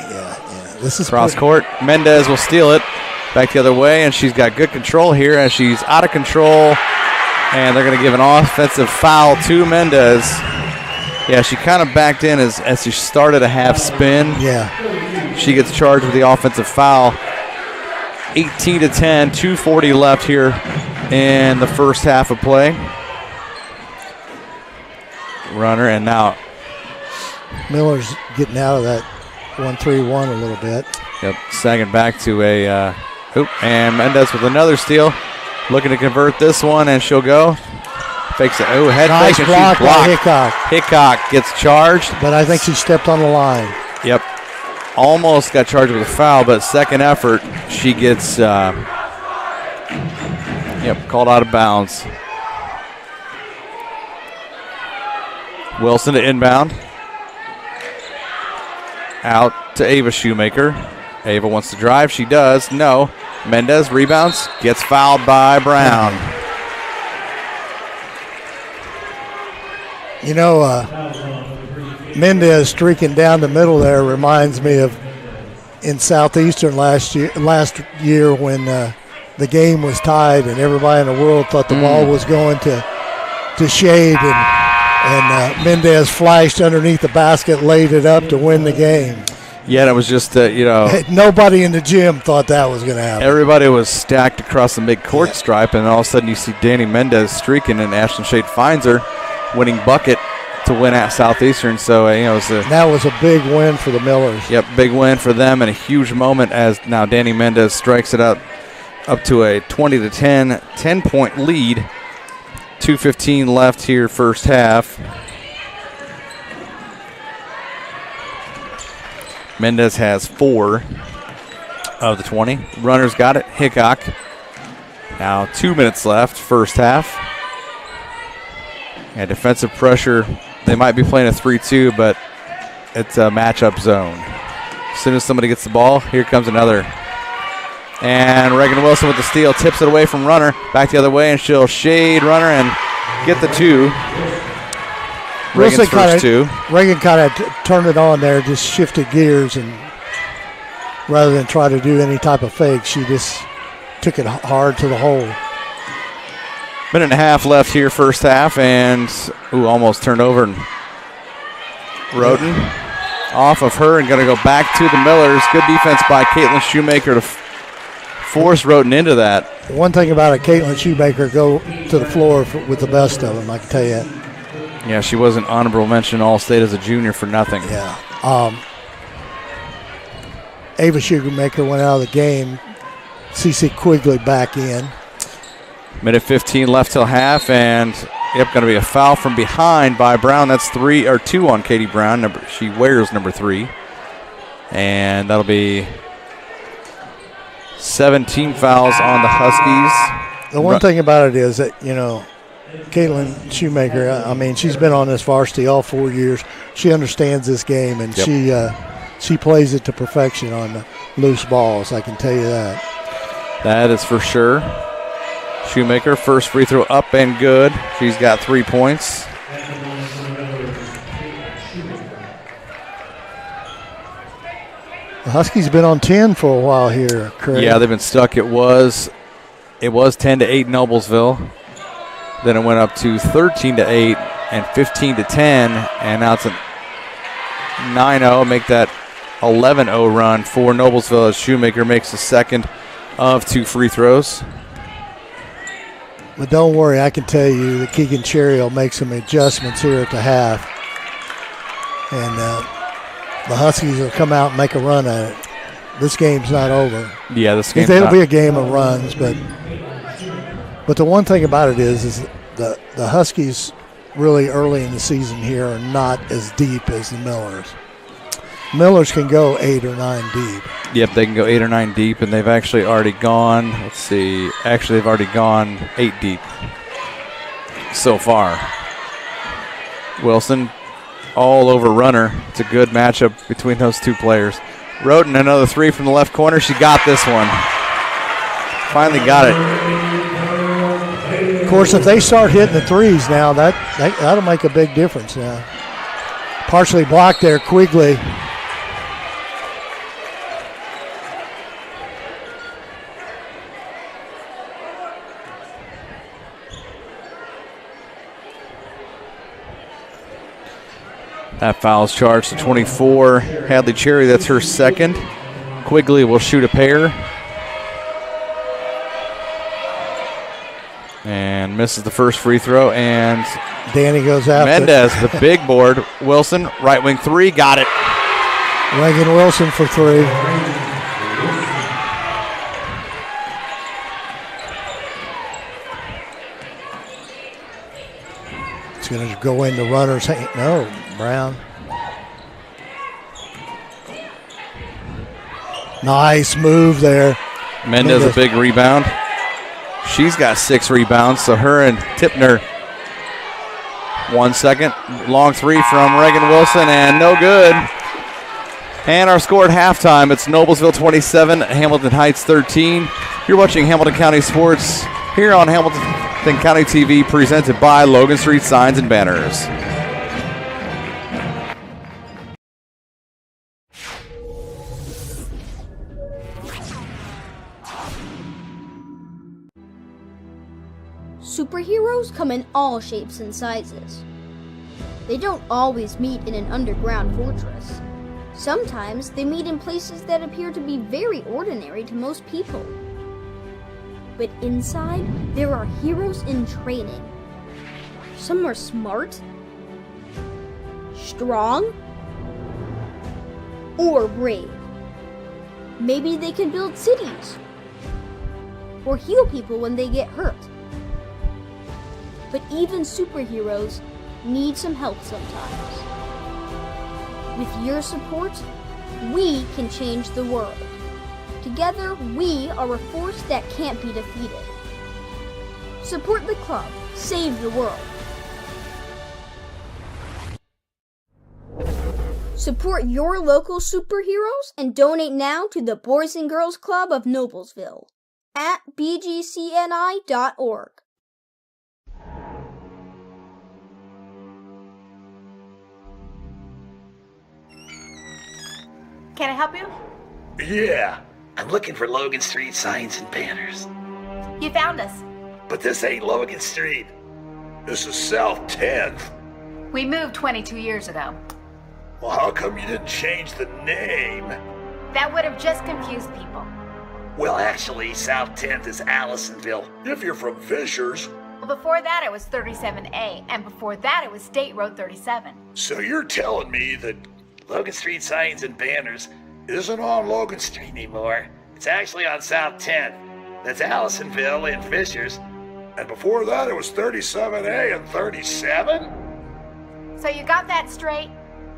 This is cross court. Mendez will steal it back the other way, and she's got good control here as she's out of control, and they're going to give an offensive foul to Mendez. Yeah, she kind of backed in as she started a half spin. Yeah. She gets charged with the offensive foul. 18-10, 2:40 left here in the first half of play. Runner, and now Miller's getting out of that 1-3-1 a little bit. Yep, sagging back to a hoop, and Mendez with another steal, looking to convert this one, and she'll go. Fakes it. Oh, head nice fake, and block she's blocked. by Hickok. Hickok gets charged. But I think she stepped on the line. Yep. Almost got charged with a foul, but second effort, she gets called out of bounds. Wilson to inbound. Out to Ava Shoemaker. Ava wants to drive. She does. No. Mendez rebounds. Gets fouled by Brown. You know, Mendez streaking down the middle there reminds me of in Southeastern last year when the game was tied and everybody in the world thought the ball was going to shade, and Mendez flashed underneath the basket, laid it up to win the game. Yeah, it was just, nobody in the gym thought that was going to happen. Everybody was stacked across the midcourt stripe, and all of a sudden you see Danny Mendez streaking, and Ashton Shade finds her, winning bucket to win at Southeastern. So, that was a big win for the Millers. Yep, big win for them, and a huge moment as now Danny Mendez strikes it up to a 20-10, 10-point lead. 2:15 left here, first half. Mendez has 4 of the 20. Runner's got it. Hickok. Now 2 minutes left, first half. And defensive pressure. They might be playing a 3-2, but it's a matchup zone. As soon as somebody gets the ball, here comes another. And Reagan Wilson with the steal, tips it away from Runner. Back the other way, and she'll shade Runner and get the 2. Reagan's first 2. Reagan kind of turned it on there, just shifted gears, and rather than try to do any type of fake, she just took it hard to the hole. Minute and a half left here, first half, and almost turned over. And Roden off of her and going to go back to the Millers. Good defense by Caitlin Shoemaker to force Roden into that. One thing about it, Caitlin Shoemaker go to the floor with the best of them, I can tell you that. Yeah, she was an honorable mention All-State as a junior for nothing. Yeah. Ava Shoemaker went out of the game. CC Quigley back in. Minute 15 left till half, and going to be a foul from behind by Brown. That's 2 on Katie Brown. She wears number 3. And that'll be 17 fouls on the Huskies. The one thing about it is that, Caitlin Shoemaker, she's been on this varsity all 4 years. She understands this game, and she plays it to perfection on the loose balls, I can tell you that. That is for sure. Shoemaker, first free throw up and good. She's got 3 points. The Huskies been on 10 for a while here, Craig. Yeah, they've been stuck. It was 10-8 Noblesville. Then it went up to 13-8 and 15-10, and now it's a 9-0. Make that 11-0 run for Noblesville as Shoemaker makes the second of 2 free throws. But don't worry, I can tell you that Keegan Cherry will make some adjustments here at the half. And the Huskies will come out and make a run at it. This game's not over. Yeah, this game. It'll be a game of runs, but the one thing about it is the Huskies really early in the season here are not as deep as the Millers. Millers can go 8 or 9 deep. Yep, they can go 8 or 9 deep, and they've actually already gone, let's see, actually they've already gone 8 deep so far. Wilson all over Runner. It's a good matchup between those two players. Roden, another 3 from the left corner. She got this one. Finally got it. Of course, if they start hitting the threes now, that'll make a big difference now. Partially blocked there, Quigley. That foul's charged to 24. Hadley Cherry, that's her second. Quigley will shoot a pair. And misses the first free throw. And Danny goes after Mendez, the big board. Wilson, right wing 3, got it. Reagan Wilson for 3. It's going to go into Runner's hand. No, Brown. Nice move there. Mendez a big rebound. She's got 6 rebounds, so her and Tipner. 1 second. Long 3 from Reagan Wilson, and no good. And our score at halftime, it's Noblesville 27, Hamilton Heights 13. You're watching Hamilton County Sports here on Hamilton County TV, presented by Logan Street Signs and Banners. Superheroes come in all shapes and sizes. They don't always meet in an underground fortress. Sometimes they meet in places that appear to be very ordinary to most people. But inside, there are heroes in training. Some are smart, strong, or brave. Maybe they can build cities, or heal people when they get hurt. But even superheroes need some help sometimes. With your support, we can change the world. Together, we are a force that can't be defeated. Support the club. Save the world. Support your local superheroes and donate now to the Boys and Girls Club of Noblesville at bgcni.org. Can I help you? Yeah, I'm looking for Logan Street Signs and Banners. You found us. But this ain't Logan Street. This is South 10th. We moved 22 years ago. Well, how come you didn't change the name? That would have just confused people. Well, actually, South 10th is Allisonville. If you're from Fishers. Well, before that it was 37A, and before that it was State Road 37. So you're telling me that Logan Street Signs and Banners isn't on Logan Street anymore. It's actually on South 10th. That's Allisonville and Fishers. And before that, it was 37A and 37? So you got that straight?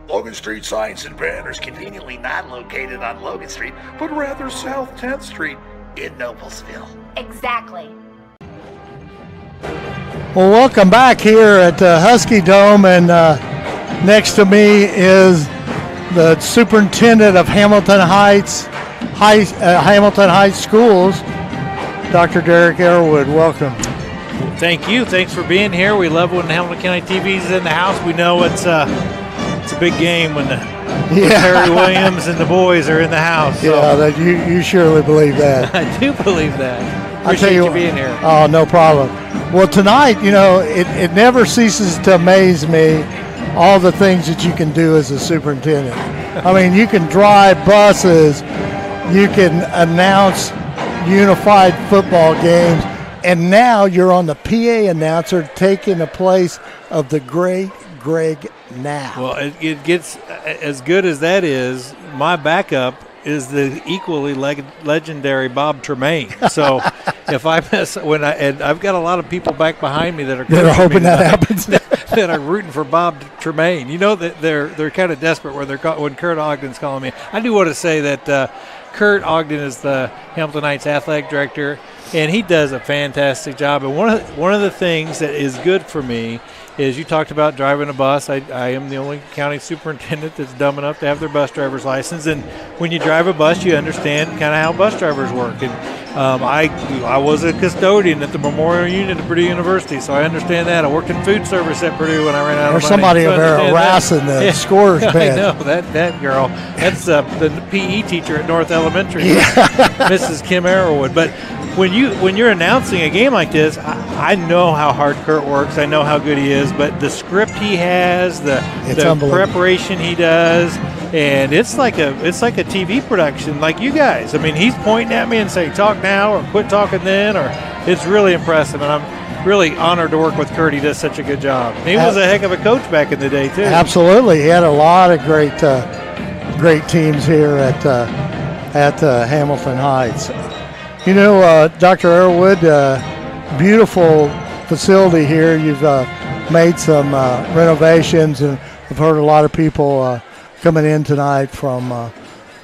Logan Street Signs and Banners conveniently not located on Logan Street, but rather South 10th Street in Noblesville. Exactly. Well, welcome back here at Husky Dome, and next to me is the superintendent of Hamilton Heights Schools, Dr. Derek Airwood. Welcome. Thank you. Thanks for being here. We love when Hamilton County TV is in the house. We know it's a big game when Terry Williams and the boys are in the house. So. Yeah, that you surely believe that. I do believe that. Appreciate you being here. Oh, no problem. Well, tonight, it never ceases to amaze me all the things that you can do as a superintendent. I mean, you can drive buses, you can announce unified football games, and now you're on the PA announcer taking the place of the great Greg Knapp. Well, it gets as good as that is. My backup is the equally legendary Bob Tremaine. So if I miss and I've got a lot of people back behind me that are hoping that happens, that are rooting for Bob Tremaine. You know that they're kind of desperate when Kurt Ogden's calling me. I do want to say that Kurt Ogden is the Hamilton Heights athletic director, and he does a fantastic job. And one of the things that is good for me is you talked about driving a bus. I am the only county superintendent that's dumb enough to have their bus driver's license. And when you drive a bus, you understand kind of how bus drivers work. And I was a custodian at the Memorial Union at Purdue University, so I understand that. I worked in food service at Purdue when I ran out of money. There's somebody over there harassing the scorer's bed. I know, that girl. That's the PE teacher at North Elementary, Mrs. Kim Arrowwood. But when you're announcing a game like this, I know how hard Kurt works. I know how good he is, but the script he has, the preparation he does, and it's like a TV production, like you guys. I mean, he's pointing at me and saying, "Talk now," or "Quit talking then," or it's really impressive, and I'm really honored to work with Kurt. He does such a good job. He was a heck of a coach back in the day too. Absolutely, he had a lot of great teams here at Hamilton Heights. You know, Dr. Arrowwood, beautiful facility here. You've made some renovations, and I've heard a lot of people coming in tonight from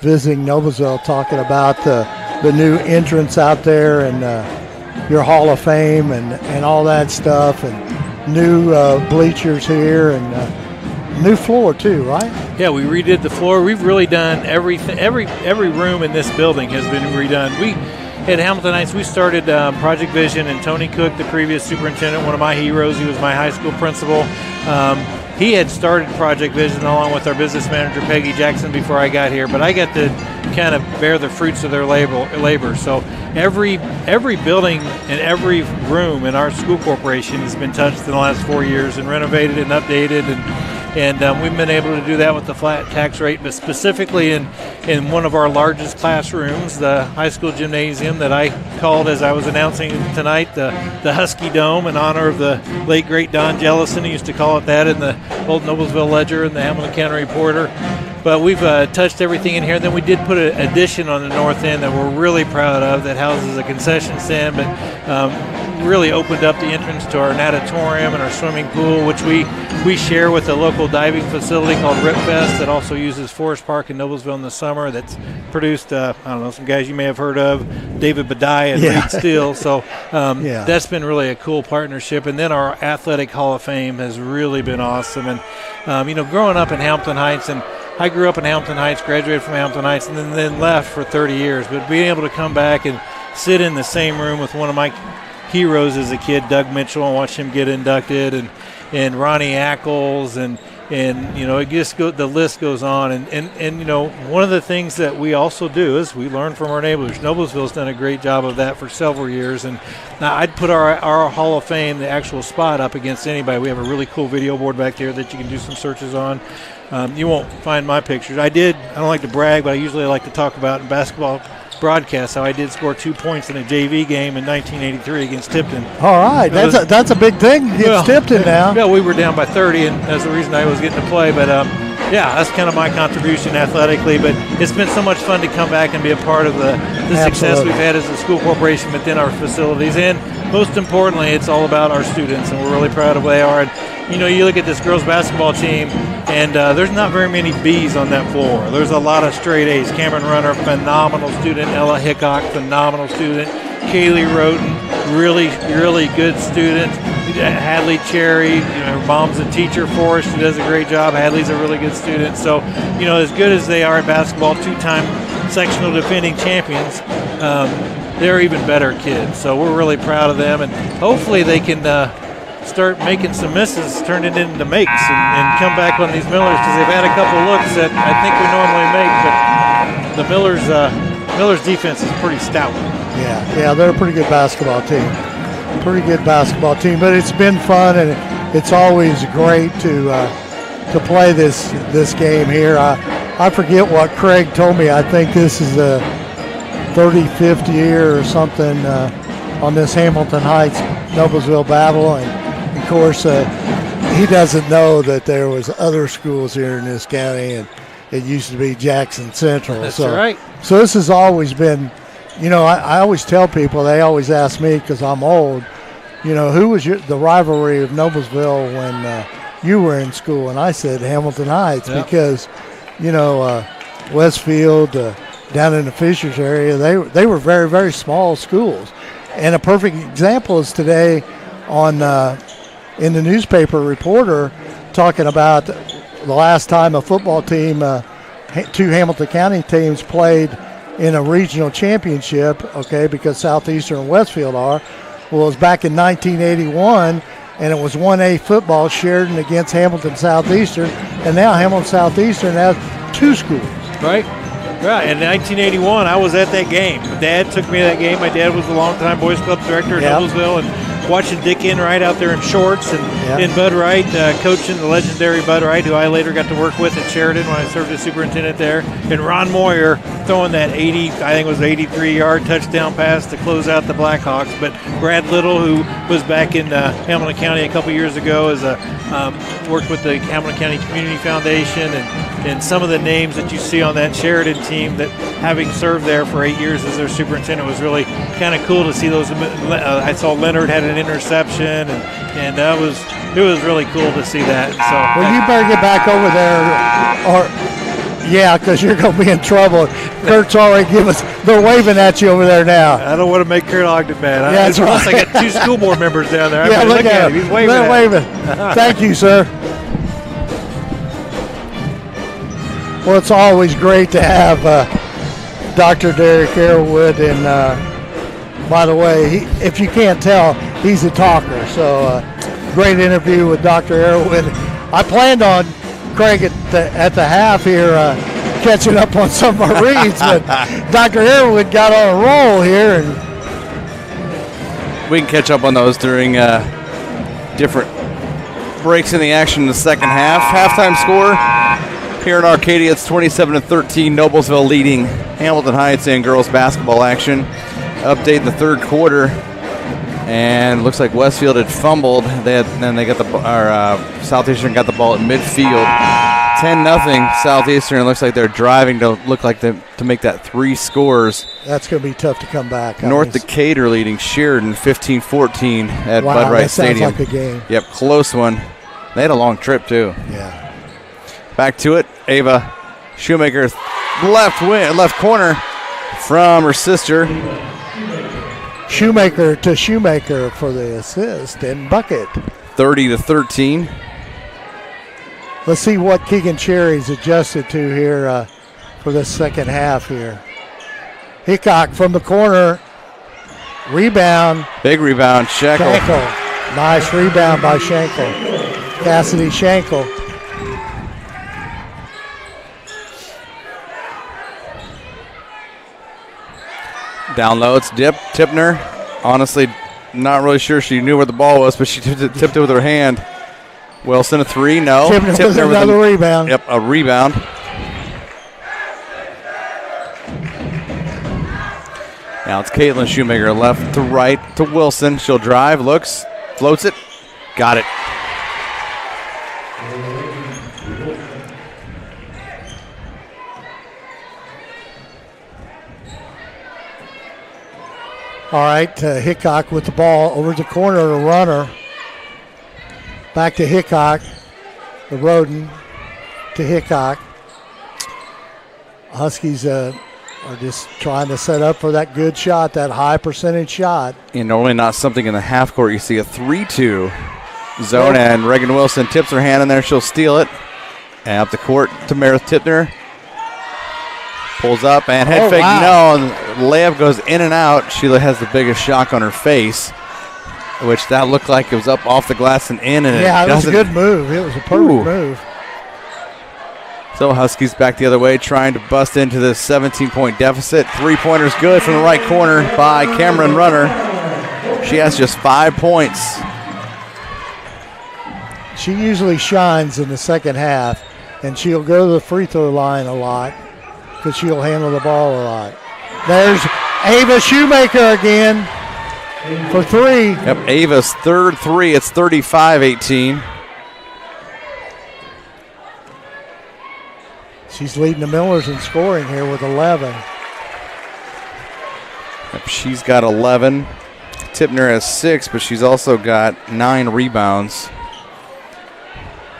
visiting Noblesville talking about the new entrance out there and your Hall of Fame and all that stuff, and new bleachers here and new floor too, right? Yeah, we redid the floor. We've really done everything. Every room in this building has been redone. We at Hamilton Heights, we started Project Vision, and Tony Cook, the previous superintendent, one of my heroes, he was my high school principal. He had started Project Vision along with our business manager, Peggy Jackson, before I got here, but I got to kind of bear the fruits of their labor. So every building and every room in our school corporation has been touched in the last 4 years and renovated and updated, and we've been able to do that with the flat tax rate, but specifically in one of our largest classrooms, the high school gymnasium that I called, as I was announcing tonight, the Husky Dome, in honor of the late, great Don Jellison. He used to call it that in the old Noblesville Ledger and the Hamilton County Reporter. But we've touched everything in here. Then we did put an addition on the north end that we're really proud of that houses a concession stand, but really opened up the entrance to our natatorium and our swimming pool, which we share with a local diving facility called Ripfest that also uses Forest Park in Noblesville in the summer. That's produced, I don't know, some guys you may have heard of, David Badiah and Reed Steele. So that's been really a cool partnership. And then our Athletic Hall of Fame has really been awesome. And, growing up in Hamilton Heights, and I grew up in Hamilton Heights, graduated from Hamilton Heights, and then left for 30 years. But being able to come back and sit in the same room with one of my heroes as a kid, Doug Mitchell, and watch him get inducted, and Ronnie Ackles, and it just the list goes on. And one of the things that we also do is we learn from our neighbors. Noblesville's done a great job of that for several years, and now I'd put our Hall of Fame, the actual spot, up against anybody. We have a really cool video board back there that you can do some searches on. You won't find my pictures. I don't like to brag, but I usually like to talk about in basketball broadcast how I did score 2 points in a JV game in 1983 against Tipton. All right, that's a big thing against Tipton now. Yeah, we were down by 30, and that's the reason I was getting to play. But that's kind of my contribution athletically. But it's been so much fun to come back and be a part of the success we've had as a school corporation within our facilities. And most importantly, it's all about our students, and we're really proud of where they are. And you look at this girls basketball team, and there's not very many B's on that floor. There's a lot of straight A's. Cameron Runner, phenomenal student. Ella Hickok, phenomenal student. Kaylee Roden, really, really good student. Hadley Cherry, her mom's a teacher for us. She does a great job. Hadley's a really good student. So, as good as they are at basketball, two-time sectional defending champions, they're even better kids. So we're really proud of them, and hopefully they can start making some misses, turn it into makes, and come back on these Millers, because they've had a couple looks that I think we normally make, but the Millers defense is pretty stout. Yeah, they're a pretty good basketball team. But it's been fun, and it's always great to play this game here. I forget what Craig told me. I think this is the 35th year or something on this Hamilton Heights Noblesville battle, and of course he doesn't know that there was other schools here in this county, and it used to be Jackson Central. That's right. So this has always been, I always tell people, they always ask me because I'm old, who was the rivalry of Noblesville when you were in school? And I said Hamilton Heights because, Westfield, down in the Fishers area, they were very, very small schools. And a perfect example is today on in the newspaper reporter talking about the last time a football team, two Hamilton County teams played in a regional championship, because Southeastern and Westfield are. Well, it was back in 1981, and it was 1A football, Sheridan against Hamilton Southeastern, and now Hamilton Southeastern has two schools. Right. Right. In 1981, I was at that game. Dad took me to that game. My dad was the longtime Boys Club director in Noblesville, and watching Dick Enright out there in shorts and Bud Wright coaching the legendary Bud Wright, who I later got to work with at Sheridan when I served as superintendent there, and Ron Moyer throwing that 83-yard touchdown pass to close out the Blackhawks. But Brad Little, who was back in Hamilton County a couple years ago, worked with the Hamilton County Community Foundation, and some of the names that you see on that Sheridan team that, having served there for 8 years as their superintendent, was really kind of cool to see those. I saw Leonard had an interception, and it was really cool to see that. So, well, you better get back over there, because you're going to be in trouble. Kurt's already they're waving at you over there now. I don't want to make Kurt Ogden mad. That's right. Plus, I got two school board members down there. Look at him. He's waving. They're waving. Thank you, sir. Well, it's always great to have Dr. Derek Arrowwood, and by the way, if you can't tell, he's a talker. So great interview with Dr. Arrowwood. I planned on Craig at the half here catching up on some of our reads, but Dr. Arrowwood got on a roll here, and we can catch up on those during different breaks in the action in the second half. Halftime score here in Arcadia, it's 27-13. Noblesville leading Hamilton Heights in girls basketball action. Update in the third quarter, and looks like Westfield had fumbled. Southeastern got the ball at midfield. 10-0 Southeastern. It looks like they're driving to make that 3 scores. That's going to be tough to come back. North Decatur leading Sheridan 15-14 at Bud Wright Stadium. Sounds like a game. Yep, close one. They had a long trip too. Yeah. Back to it. Ava Shoemaker, left corner from her sister. Shoemaker to Shoemaker for the assist and bucket. 30-13. Let's see what Keegan Cherry's adjusted to here for the second half here. Hickok from the corner. Rebound. Big rebound. Schenkel. Nice rebound by Schenkel. Cassidy Schenkel. Down low, it's Tipner. Honestly, not really sure she knew where the ball was, but she tipped it with her hand. Wilson, a 3, no. Tipner with another rebound. Yep, a rebound. Now it's Caitlin Shoemaker, left to right to Wilson. She'll drive, looks, floats it, got it. All right, Hickok with the ball over the corner, the runner. Back to Hickok, the Roden to Hickok. Huskies are just trying to set up for that good shot, that high percentage shot. And normally not something in the half court. You see a 3-2 zone, and Reagan Wilson tips her hand in there. She'll steal it. And up the court to Meredith Tipner. Pulls up and head fake. Wow. No, and layup goes in and out. Sheila has the biggest shock on her face, which that looked like it was up off the glass and in. And it was a good move. It was a perfect move. So Huskies back the other way, trying to bust into this 17-point deficit. 3-pointer's good from the right corner by Cameron Runner. She has just 5 points. She usually shines in the second half, and she'll go to the free throw line a lot because she'll handle the ball a lot. There's Ava Shoemaker again for 3. Yep, Ava's third 3. It's 35-18. She's leading the Millers in scoring here with 11. She's got 11. Tipner has 6, but she's also got 9 rebounds.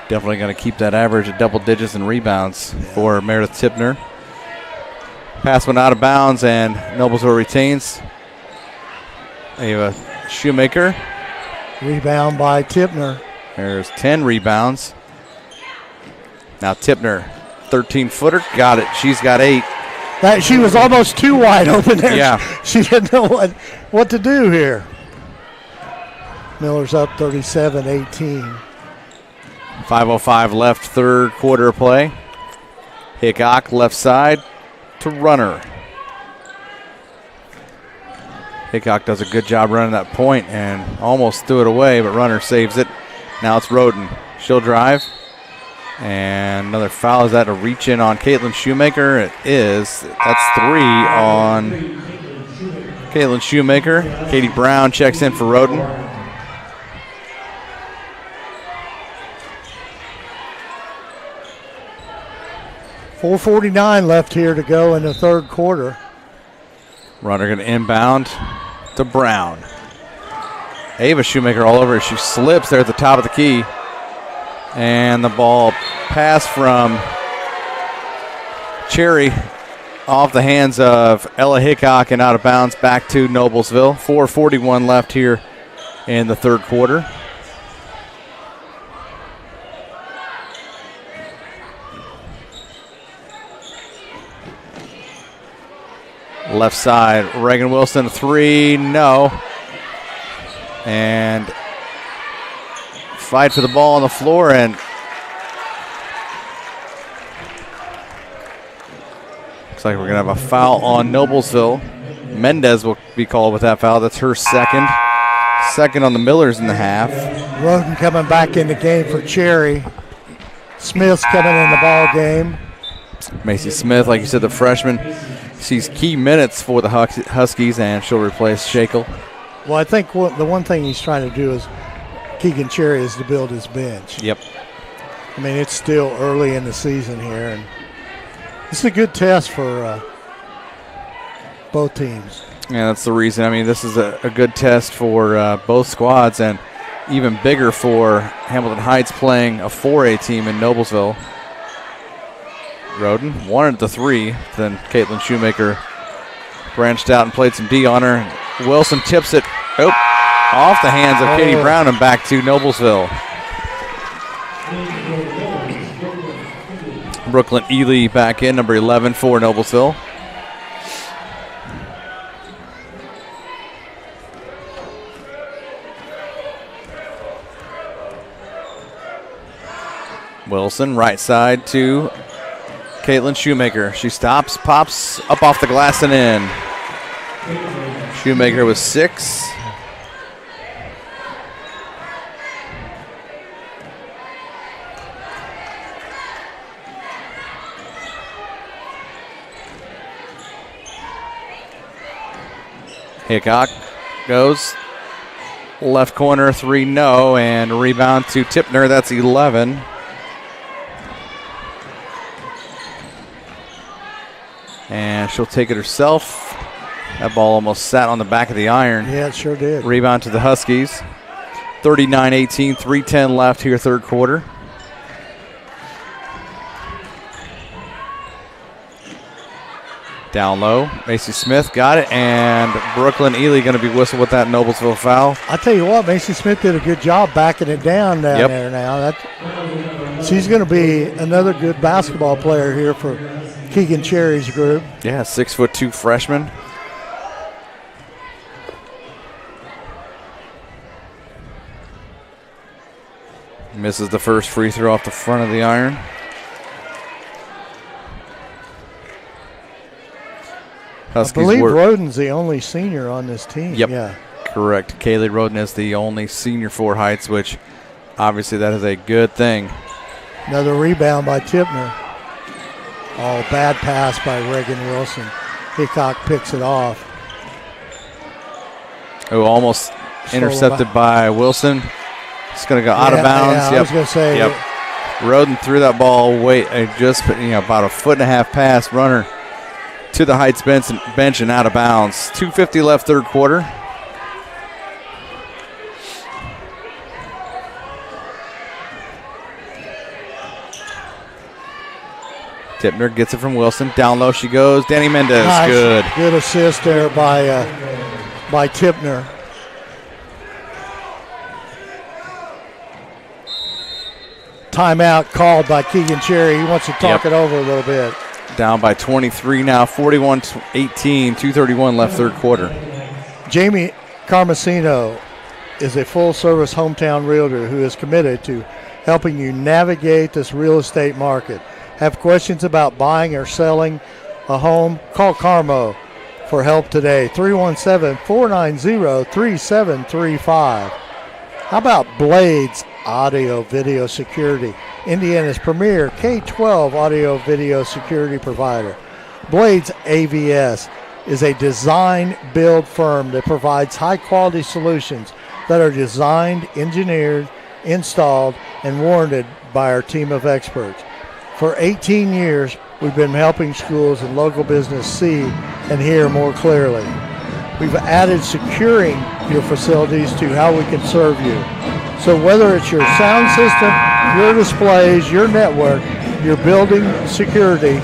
Definitely going to keep that average at double digits in rebounds for Meredith Tipner. Pass went out of bounds, and Noblesville retains. Ava Shoemaker. Rebound by Tipner. There's 10 rebounds. Now Tipner, 13-footer, got it. She's got 8. She was almost too wide open there. Yeah. She didn't know what to do here. Miller's up 37-18. 5:05 left, third quarter of play. Hickok left side to Runner. Hickok does a good job running that point and almost threw it away, but Runner saves it. Now it's Roden. She'll drive. And another foul. Is that a reach in on Caitlin Shoemaker? It is. That's 3 on Caitlin Shoemaker. Katie Brown checks in for Roden. .449 left here to go in the third quarter. Runner going to inbound to Brown. Ava Shoemaker all over her. She slips there at the top of the key. And the ball passed from Cherry off the hands of Ella Hickok and out of bounds back to Noblesville. 4:41 left here in the third quarter. Left side, Reagan Wilson, 3, no. And fight for the ball on the floor, and looks like we're going to have a foul on Noblesville. Mendez will be called with that foul. That's her second. Second on the Millers in the half. Roden coming back in the game for Cherry. Smith's coming in the ball game. Macy Smith, like you said, the freshman. She's key minutes for the Huskies, and she'll replace Shackle. Well, I think the one thing he's trying to do is Keegan Cherry is to build his bench. Yep. I mean, it's still early in the season here, and this is a good test for both teams. Yeah, that's the reason. I mean, this is a good test for both squads, and even bigger for Hamilton Heights playing a 4A team in Noblesville. Roden wanted the 3, then Caitlin Shoemaker branched out and played some D on her. Wilson tips it off the hands of Katie Brown and back to Noblesville. Brooklyn Ely back in, number 11 for Noblesville. Wilson, right side to Caitlin Shoemaker. She stops, pops up off the glass and in. Shoemaker with 6. Hickok goes left corner, 3, no, and rebound to Tipner. That's 11. And she'll take it herself. That ball almost sat on the back of the iron. Yeah, it sure did. Rebound to the Huskies. 39-18, 3:10 left here, third quarter. Down low, Macy Smith got it, and Brooklyn Ely going to be whistled with that Noblesville foul. I tell you what, Macy Smith did a good job backing it down there now. She's going to be another good basketball player here for Keegan Cherry's group. Yeah, 6'2" freshman. Misses the first free throw off the front of the iron. Huskies, I believe Roden's the only senior on this team. Yep, yeah, correct. Kaylee Roden is the only senior for Heights, which obviously that is a good thing. Another rebound by Tipner. Oh, bad pass by Reagan Wilson. Hickok picks it off. Oh, almost intercepted by Wilson. It's going to go out of bounds. Yeah, I was going to say. Yep. Roden threw that ball away, just about a 1.5 foot pass. Runner to the Heights bench and out of bounds. 2:50 left third quarter. Tipner gets it from Wilson. Down low she goes. Danny Mendez, nice. Good. Good assist there by Tipner. Timeout called by Keegan Cherry. He wants to talk it over a little bit. Down by 23 now, 41-18, 2:31 left third quarter. Jamie Carmesino is a full-service hometown realtor who is committed to helping you navigate this real estate market. Have questions about buying or selling a home? Call Carmo for help today. 317-490-3735. How about Blades Audio Video Security, Indiana's premier K-12 audio video security provider? Blades AVS is a design-build firm that provides high-quality solutions that are designed, engineered, installed, and warranted by our team of experts. For 18 years, we've been helping schools and local business see and hear more clearly. We've added securing your facilities to how we can serve you. So whether it's your sound system, your displays, your network, your building security,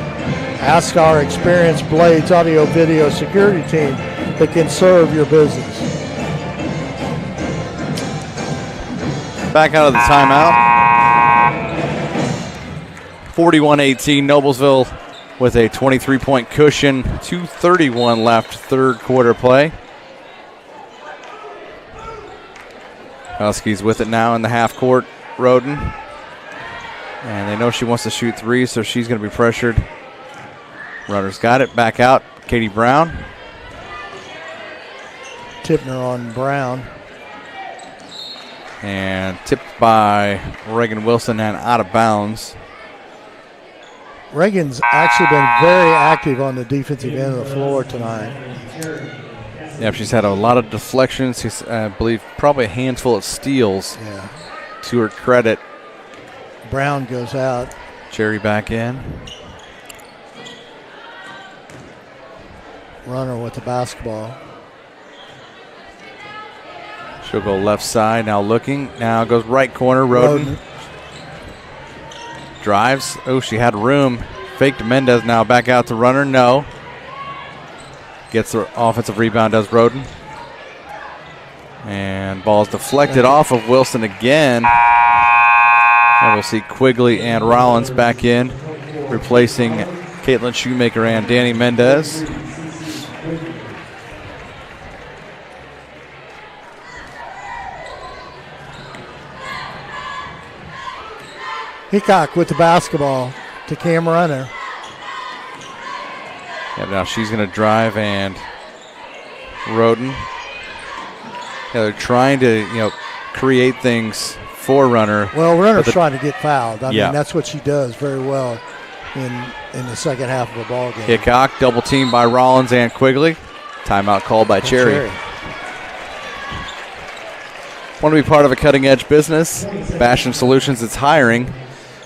ask our experienced Blades Audio Video Security team that can serve your business. Back out of the timeout. 41-18, Noblesville with a 23-point cushion. 2:31 left third quarter play. Huskies with it now in the half court. Roden. And they know she wants to shoot three, so she's going to be pressured. Runner's got it. Back out. Katie Brown. Tipner on Brown. And tipped by Reagan Wilson and out of bounds. Reagan's actually been very active on the defensive end of the floor tonight. Yeah, she's had a lot of deflections. She's, I believe, probably a handful of steals. Yeah. To her credit. Brown goes out. Cherry back in. Runner with the basketball. She'll go left side, now looking. Now goes right corner, Roden. Drives. Oh, she had room. Faked Mendez, now back out to Runner. No. Gets the offensive rebound, does Roden. And ball's deflected off of Wilson again. And we'll see Quigley and Rollins back in, replacing Caitlin Shoemaker and Danny Mendez. Hickok with the basketball to Cam Runner. Yeah, now she's going to drive, and Roden. Yeah, they're trying to, create things for Runner. Well, Runner's trying to get fouled. I Yeah. mean, that's what she does very well in the second half of a ball game. Hickok double teamed by Rollins and Quigley. Timeout called by Cherry. Want to be part of a cutting-edge business? Fashion Solutions is hiring.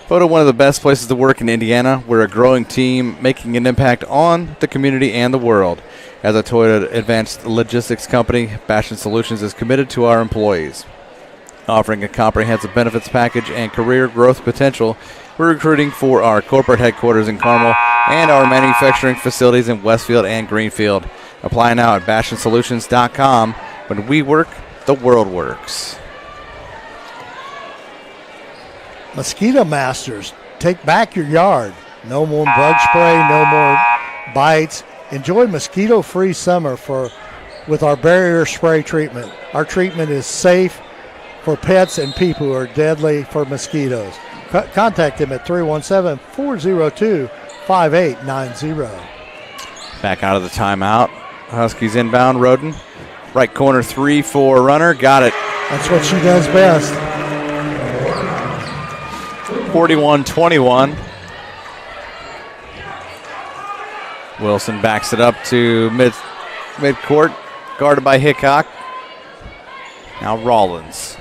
Voted one of the best places to work in Indiana. We're a growing team making an impact on the community and the world. As a Toyota Advanced Logistics company, Fashion Solutions is committed to our employees. Offering a comprehensive benefits package and career growth potential, we're recruiting for our corporate headquarters in Carmel and our manufacturing facilities in Westfield and Greenfield. Apply now at fashionsolutions.com. When we work, the world works. Mosquito Masters, take back your yard. No more bug spray, no more bites. Enjoy mosquito-free summer with our barrier spray treatment. Our treatment is safe for pets and people who are deadly for mosquitoes. Contact them at 317-402-5890. Back out of the timeout. Huskies inbound. Roden. Right corner three for Runner. Got it. That's what she does best. 41-21. Wilson backs it up to mid-court. Guarded by Hickok. Now Rollins.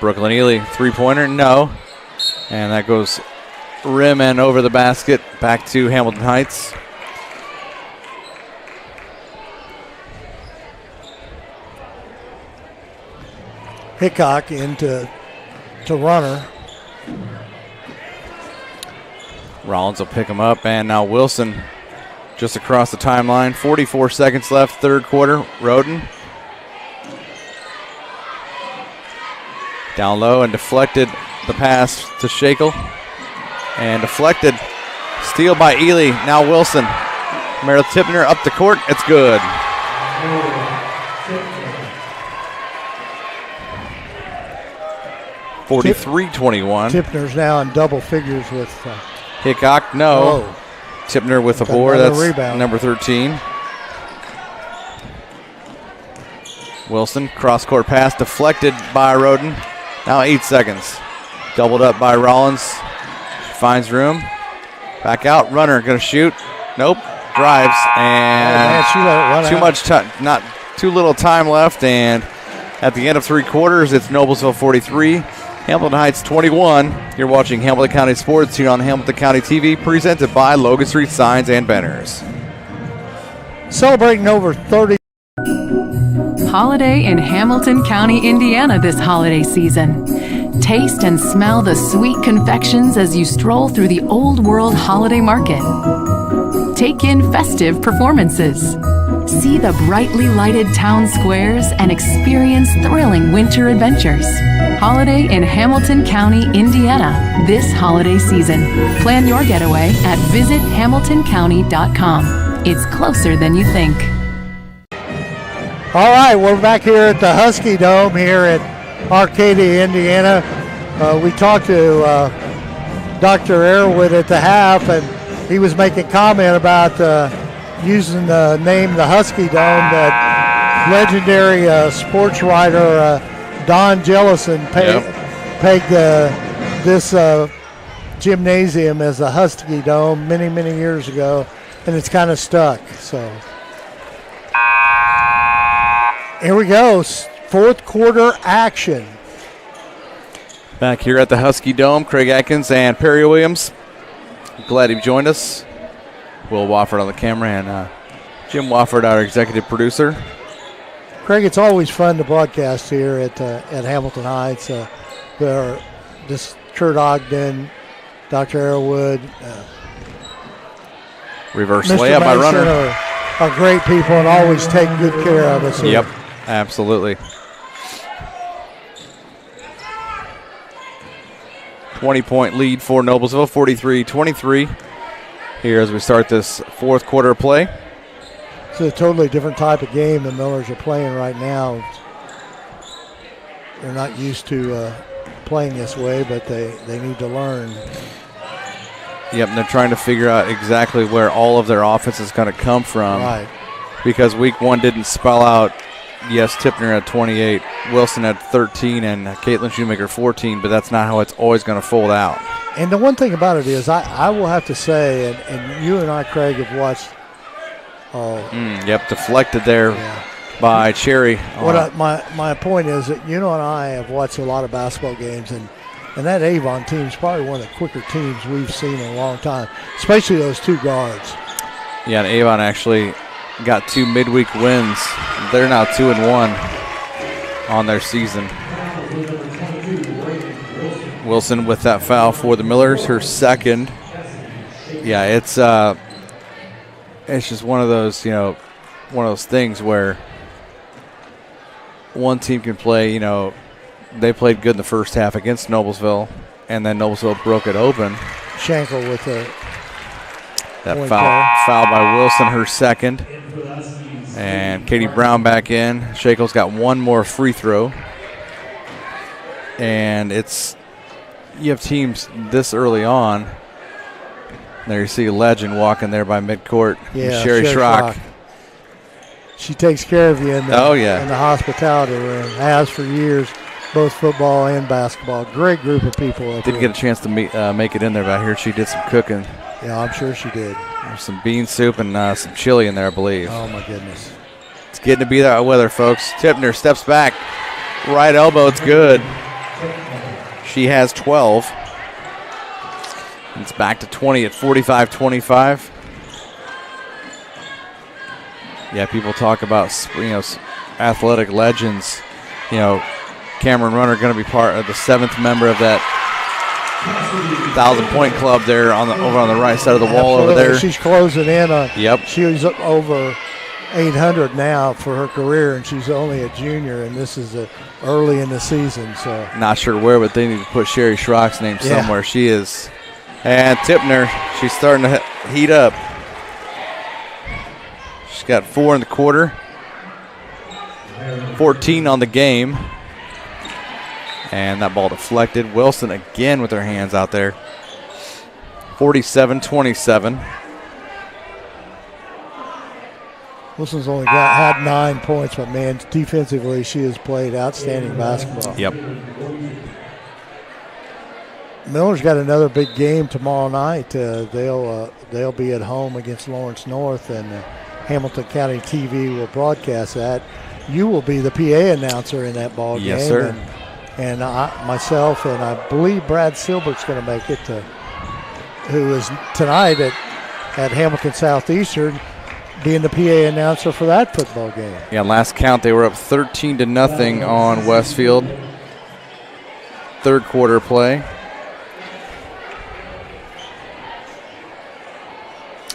Brooklyn Ely, three-pointer, no. And that goes rim and over the basket, back to Hamilton Heights. Hickok into runner. Rollins will pick him up, and now Wilson just across the timeline. 44 seconds left, third quarter. Roden down low and deflected the pass to Shackle. And deflected. Steal by Ely. Now Wilson. Meryl Tipner up the court. It's good. (43-21). Tipner's now in double figures with Hickok, no. Oh. Tipner with a board. That's rebound. Number 13. Wilson, cross-court pass, deflected by Roden. Now 8 seconds. Doubled up by Rollins. Finds room. Back out. Runner going to shoot. Nope. Drives. And too much time. Not too little time left. And at the end of three quarters, it's Noblesville 43, Hamilton Heights 21. You're watching Hamilton County Sports here on Hamilton County TV, presented by Logan Street Signs and Banners. Celebrating over 30. Holiday in Hamilton County, Indiana this holiday season. Taste and smell the sweet confections as you stroll through the Old World Holiday Market. Take in festive performances. See the brightly lighted town squares and experience thrilling winter adventures. Holiday in Hamilton County, Indiana this holiday season. Plan your getaway at visithamiltoncounty.com. It's closer than you think. All right, we're back here at the Husky Dome here at Arcadia, Indiana. We talked to Dr. Airwood at the half, and he was making comment about using the name the Husky Dome that legendary sports writer Don Jellison pegged this gymnasium as the Husky Dome many, many years ago, and it's kind of stuck. So here we go, fourth quarter action. Back here at the Husky Dome, Craig Atkins and Perry Williams. Glad he joined us. Will Wofford on the camera and Jim Wofford, our executive producer. Craig, it's always fun to broadcast here at Hamilton Heights. There are this Kurt Ogden, Dr. Airwood, reverse Mr. layup by Mason Runner. Are great people and always take good care of us here. Yep, absolutely. 20-point lead for Noblesville, 43-23. Here as we start this fourth quarter play. It's a totally different type of game the Millers are playing right now. They're not used to playing this way, but they need to learn. Yep, and they're trying to figure out exactly where all of their offense is going to come from. Right. Because week one didn't spell out, yes, Tipner at 28, Wilson at 13, and Caitlin Shoemaker 14, but that's not how it's always going to fold out. And the one thing about it is I will have to say, and you and I, Craig, have watched. Deflected there by Cherry. My point is that you and I have watched a lot of basketball games, and that Avon team is probably one of the quicker teams we've seen in a long time, especially those two guards. Yeah, and Avon actually got 2 midweek wins. They're now 2-1 on their season. Wilson with that foul for the Millers, her second. Yeah, it's just one of those, one of those things where one team can play, they played good in the first half against Noblesville, and then Noblesville broke it open. Schenkel with that foul by Wilson, her second. And Katie Brown back in. Shackle's got one more free throw. And you have teams this early on. There you see a legend walking there by midcourt. Yeah, Sherry Schrock. She takes care of you in the hospitality room. Has for years, both football and basketball. Great group of people. Didn't get a chance to make it in there, but I hear she did some cooking. Yeah, I'm sure she did. There's some bean soup and some chili in there, I believe. Oh, my goodness. It's getting to be that weather, folks. Tipner steps back. Right elbow, it's good. She has 12. It's back to 20 at 45-25. Yeah, people talk about, athletic legends. Cameron Runner going to be part of the 7th member of that 1,000-point club there over on the right side of the wall. Absolutely. Over there. She's closing in on. Yep. She's over 800 now for her career, and she's only a junior, and this is early in the season. So not sure where, but they need to put Sherry Schrock's name somewhere. She is. And Tipner, she's starting to heat up. She's got 4 in the quarter, 14 on the game. And that ball deflected. Wilson again with her hands out there. 47-27. Wilson's only had 9 points, but man, defensively she has played outstanding basketball. Yep. Miller's got another big game tomorrow night. They'll be at home against Lawrence North, and Hamilton County TV will broadcast that. You will be the PA announcer in that ball game. Yes, sir. And myself and I believe Brad Silbert's going to make it, who is tonight at Hamilton Southeastern, being the PA announcer for that football game. Yeah, last count they were up 13-0 on Westfield. 3rd quarter play.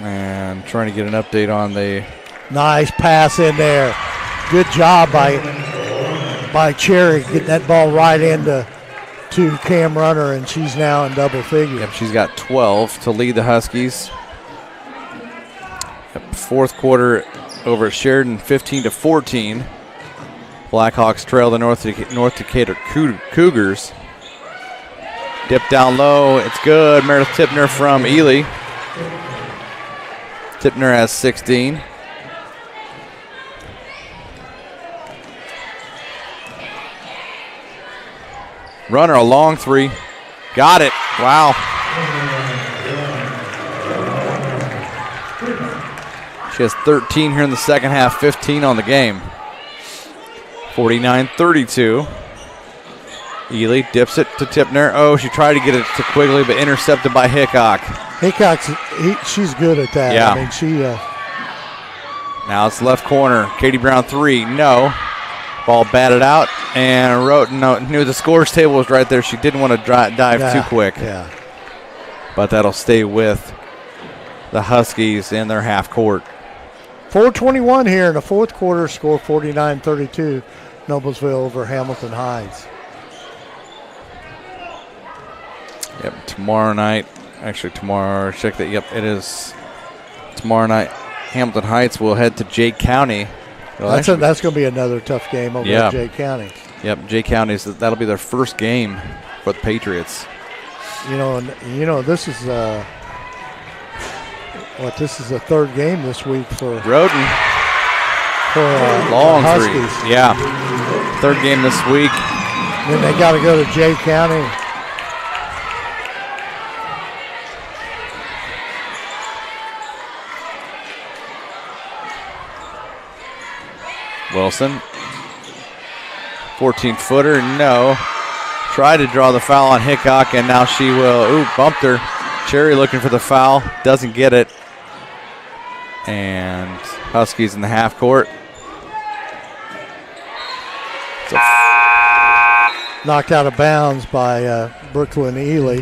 And trying to get an update on the nice pass in there. Good job by Cherry getting that ball right into Cam Runner, and she's now in double figures. Yep, she's got 12 to lead the Huskies. Yep, 4th quarter over at Sheridan, 15-14. Blackhawks trail the North Decatur Cougars. Dip down low, it's good. Meredith Tipner from Ely. Tipner has 16. Runner, a long 3. Got it. Wow. She has 13 here in the second half, 15 on the game. 49-32. Ely dips it to Tipner. Oh, she tried to get it to Quigley, but intercepted by Hickok. She's good at that. Yeah. I mean, she. Now it's left corner. Katie Brown 3. No. Ball batted out, and knew the scores table was right there. She didn't want to dive too quick. Yeah. But that'll stay with the Huskies in their half court. 4:21 here in the 4th quarter. Score 49-32. Noblesville over Hamilton Heights. Yep, tomorrow night. Actually, tomorrow. Check that. Yep, it is tomorrow night. Hamilton Heights will head to Jay County. That's going to be another tough game over at Jay County. Yep, Jay County, that'll be their first game for the Patriots. This is this is the 3rd game this week for Roden. For long Huskies. 3. Yeah, 3rd game this week. Then they got to go to Jay County. Wilson, 14-footer, no. Tried to draw the foul on Hickok, and now she will, bumped her. Cherry looking for the foul, doesn't get it. And Huskies in the half court. Knocked out of bounds by Brooklyn Ely.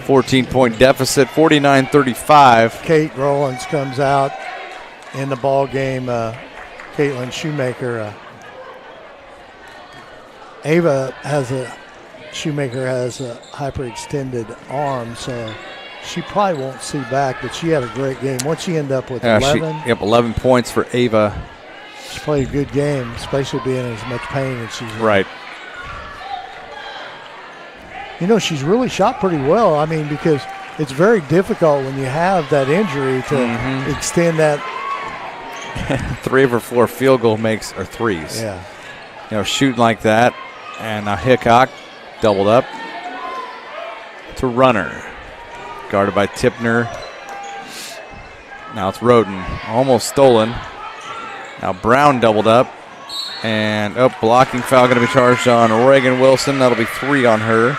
14-point deficit, 49-35. Kate Rollins comes out in the ball game. Caitlin Shoemaker. Shoemaker has a hyperextended arm, so she probably won't see back, but she had a great game. What'd she end up with, 11? 11 points for Ava. She played a good game, especially being in as much pain as she's in. Right. She's really shot pretty well. I mean, because it's very difficult when you have that injury to extend that. 3 of her 4 field goal makes are threes. Yeah. Shooting like that. And now Hickok doubled up to Runner. Guarded by Tipner. Now it's Roden. Almost stolen. Now Brown doubled up. And blocking foul going to be charged on Reagan Wilson. That'll be 3 on her.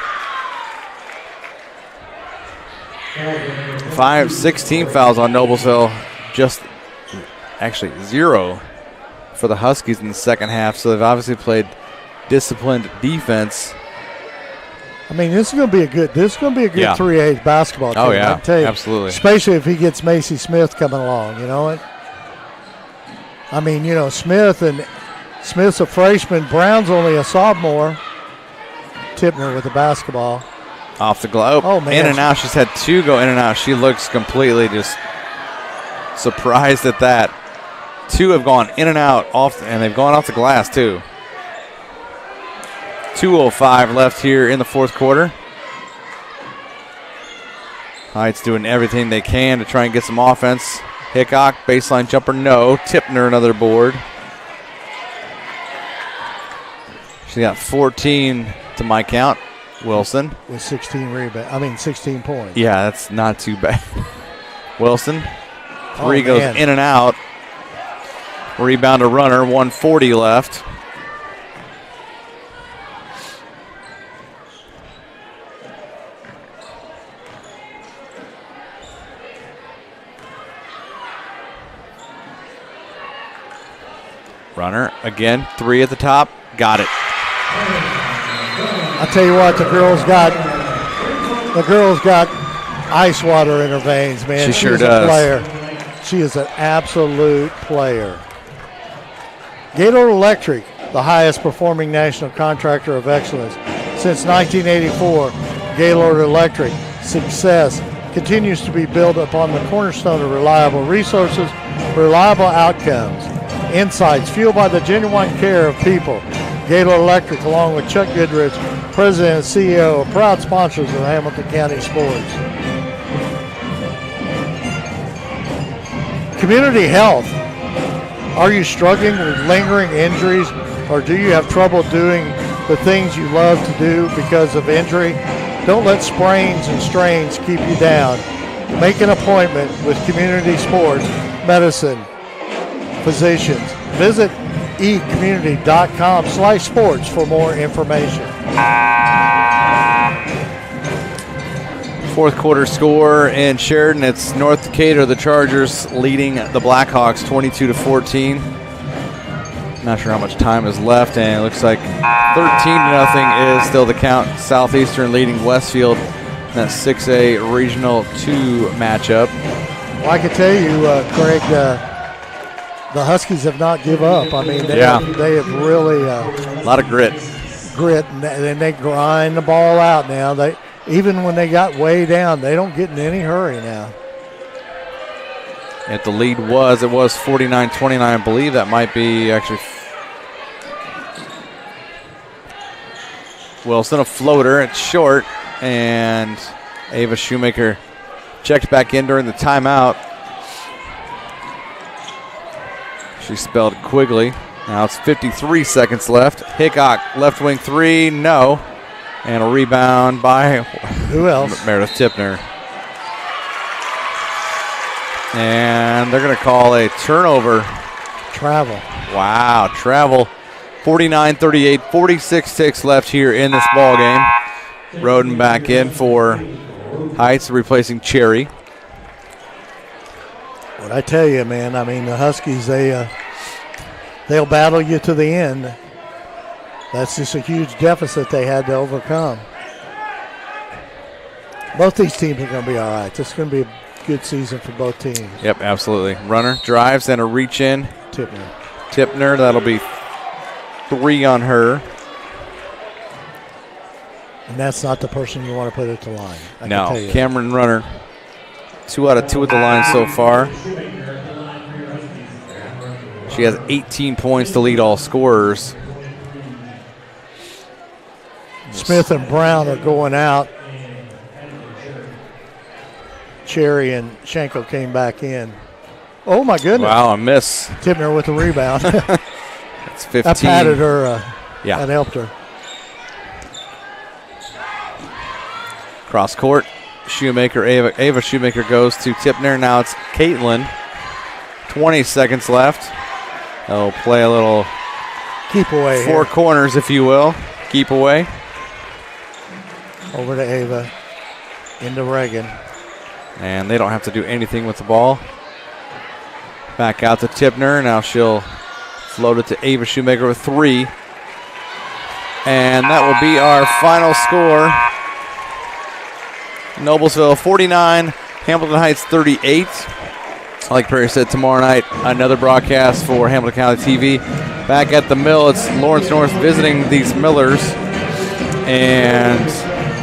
16 fouls on Noblesville. Just actually 0 for the Huskies in the second half. So they've obviously played disciplined defense. I mean, this is going to be a good 3A basketball team. Oh yeah, I can tell you, absolutely. Especially if he gets Macy Smith coming along. You know it. I mean, Smith's a freshman. Brown's only a sophomore. Tipner with the basketball. Off the glove. Oh, man. In and out. She's had 2 go in and out. She looks completely just surprised at that. 2 have gone in and out, and they've gone off the glass, too. 2:05 left here in the fourth quarter. Heights doing everything they can to try and get some offense. Hickok, baseline jumper, no. Tipner, another board. She got 14 to my count. Wilson. With 16 points. Yeah, that's not too bad. Wilson. 3 Oh, goes man. in and out. Rebound to Runner, 1:40 left. Runner again, 3 at the top, got it. I tell you what, the girl's got ice water in her veins, man. She sure is does. A player. She is an absolute player. Gaylord Electric, the highest performing national contractor of excellence since 1984. Gaylord Electric success continues to be built upon the cornerstone of reliable resources, reliable outcomes, insights fueled by the genuine care of people. Gaylord Electric, along with Chuck Goodrich, President and CEO, are proud sponsors of Hamilton County sports. Community health. Are you struggling with lingering injuries, or do you have trouble doing the things you love to do because of injury? Don't let sprains and strains keep you down. Make an appointment with Community Sports Medicine Physicians. Visit ecommunity.com/sports for more information. Fourth quarter score in Sheridan. It's North Decatur, the Chargers leading the Blackhawks 22-14. Not sure how much time is left, and it looks like 13-0 is still the count. Southeastern leading Westfield in that 6A Regional 2 matchup. Well, I can tell you, Craig, the Huskies have not give up. I mean, they have really a lot of grit, and they grind the ball out now. Even when they got way down, they don't get in any hurry now. And the lead was 49-29. I believe that might be actually Wilson, a floater. It's short, and Ava Shoemaker checked back in during the timeout. She spelled Quigley. Now it's 53 seconds left. Hickok, left wing 3, no. And a rebound by who else? Meredith Tipner. And they're going to call a turnover. Travel. Wow, travel. 49-38, 46-6 left here in this ball game. Roden back in for Heights, replacing Cherry. What I tell you, man, I mean, the Huskies, they'll battle you to the end. That's just a huge deficit they had to overcome. Both these teams are going to be all right. This is going to be a good season for both teams. Yep, absolutely. Runner drives and a reach in. Tipner, that'll be 3 on her. And that's not the person you want to put at the line. I No, can tell you Cameron Runner, 2 out of 2 at the line so far. She has 18 points to lead all scorers. Smith and Brown are going out. Cherry and Schenkel came back in. Oh, my goodness. Wow, a miss. Tipner with the rebound. That's 15. That patted her. Yeah. That helped her. Cross court. Shoemaker, Ava Shoemaker goes to Tipner. Now it's Caitlin. 20 seconds left. They'll play a little keep away Four here. corners, if you will. Keep away. Over to Ava. Into Reagan. And they don't have to do anything with the ball. Back out to Tipner. Now she'll float it to Ava Shoemaker with 3. And that will be our final score. Noblesville 49, Hamilton Heights 38. Like Perry said, tomorrow night, another broadcast for Hamilton County TV. Back at the mill, it's Lawrence North visiting these Millers. And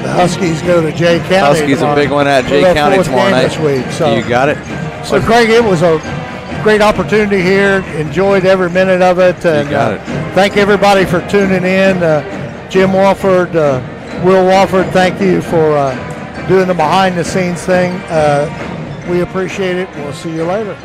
the Huskies go to Jay County. Huskies a big one at Jay County tomorrow night. This week, so. You got it. So, Craig, it was a great opportunity here. Enjoyed every minute of it. And, you got it. Thank everybody for tuning in. Jim Walford, Will Walford, thank you for doing the behind-the-scenes thing. We appreciate it. We'll see you later.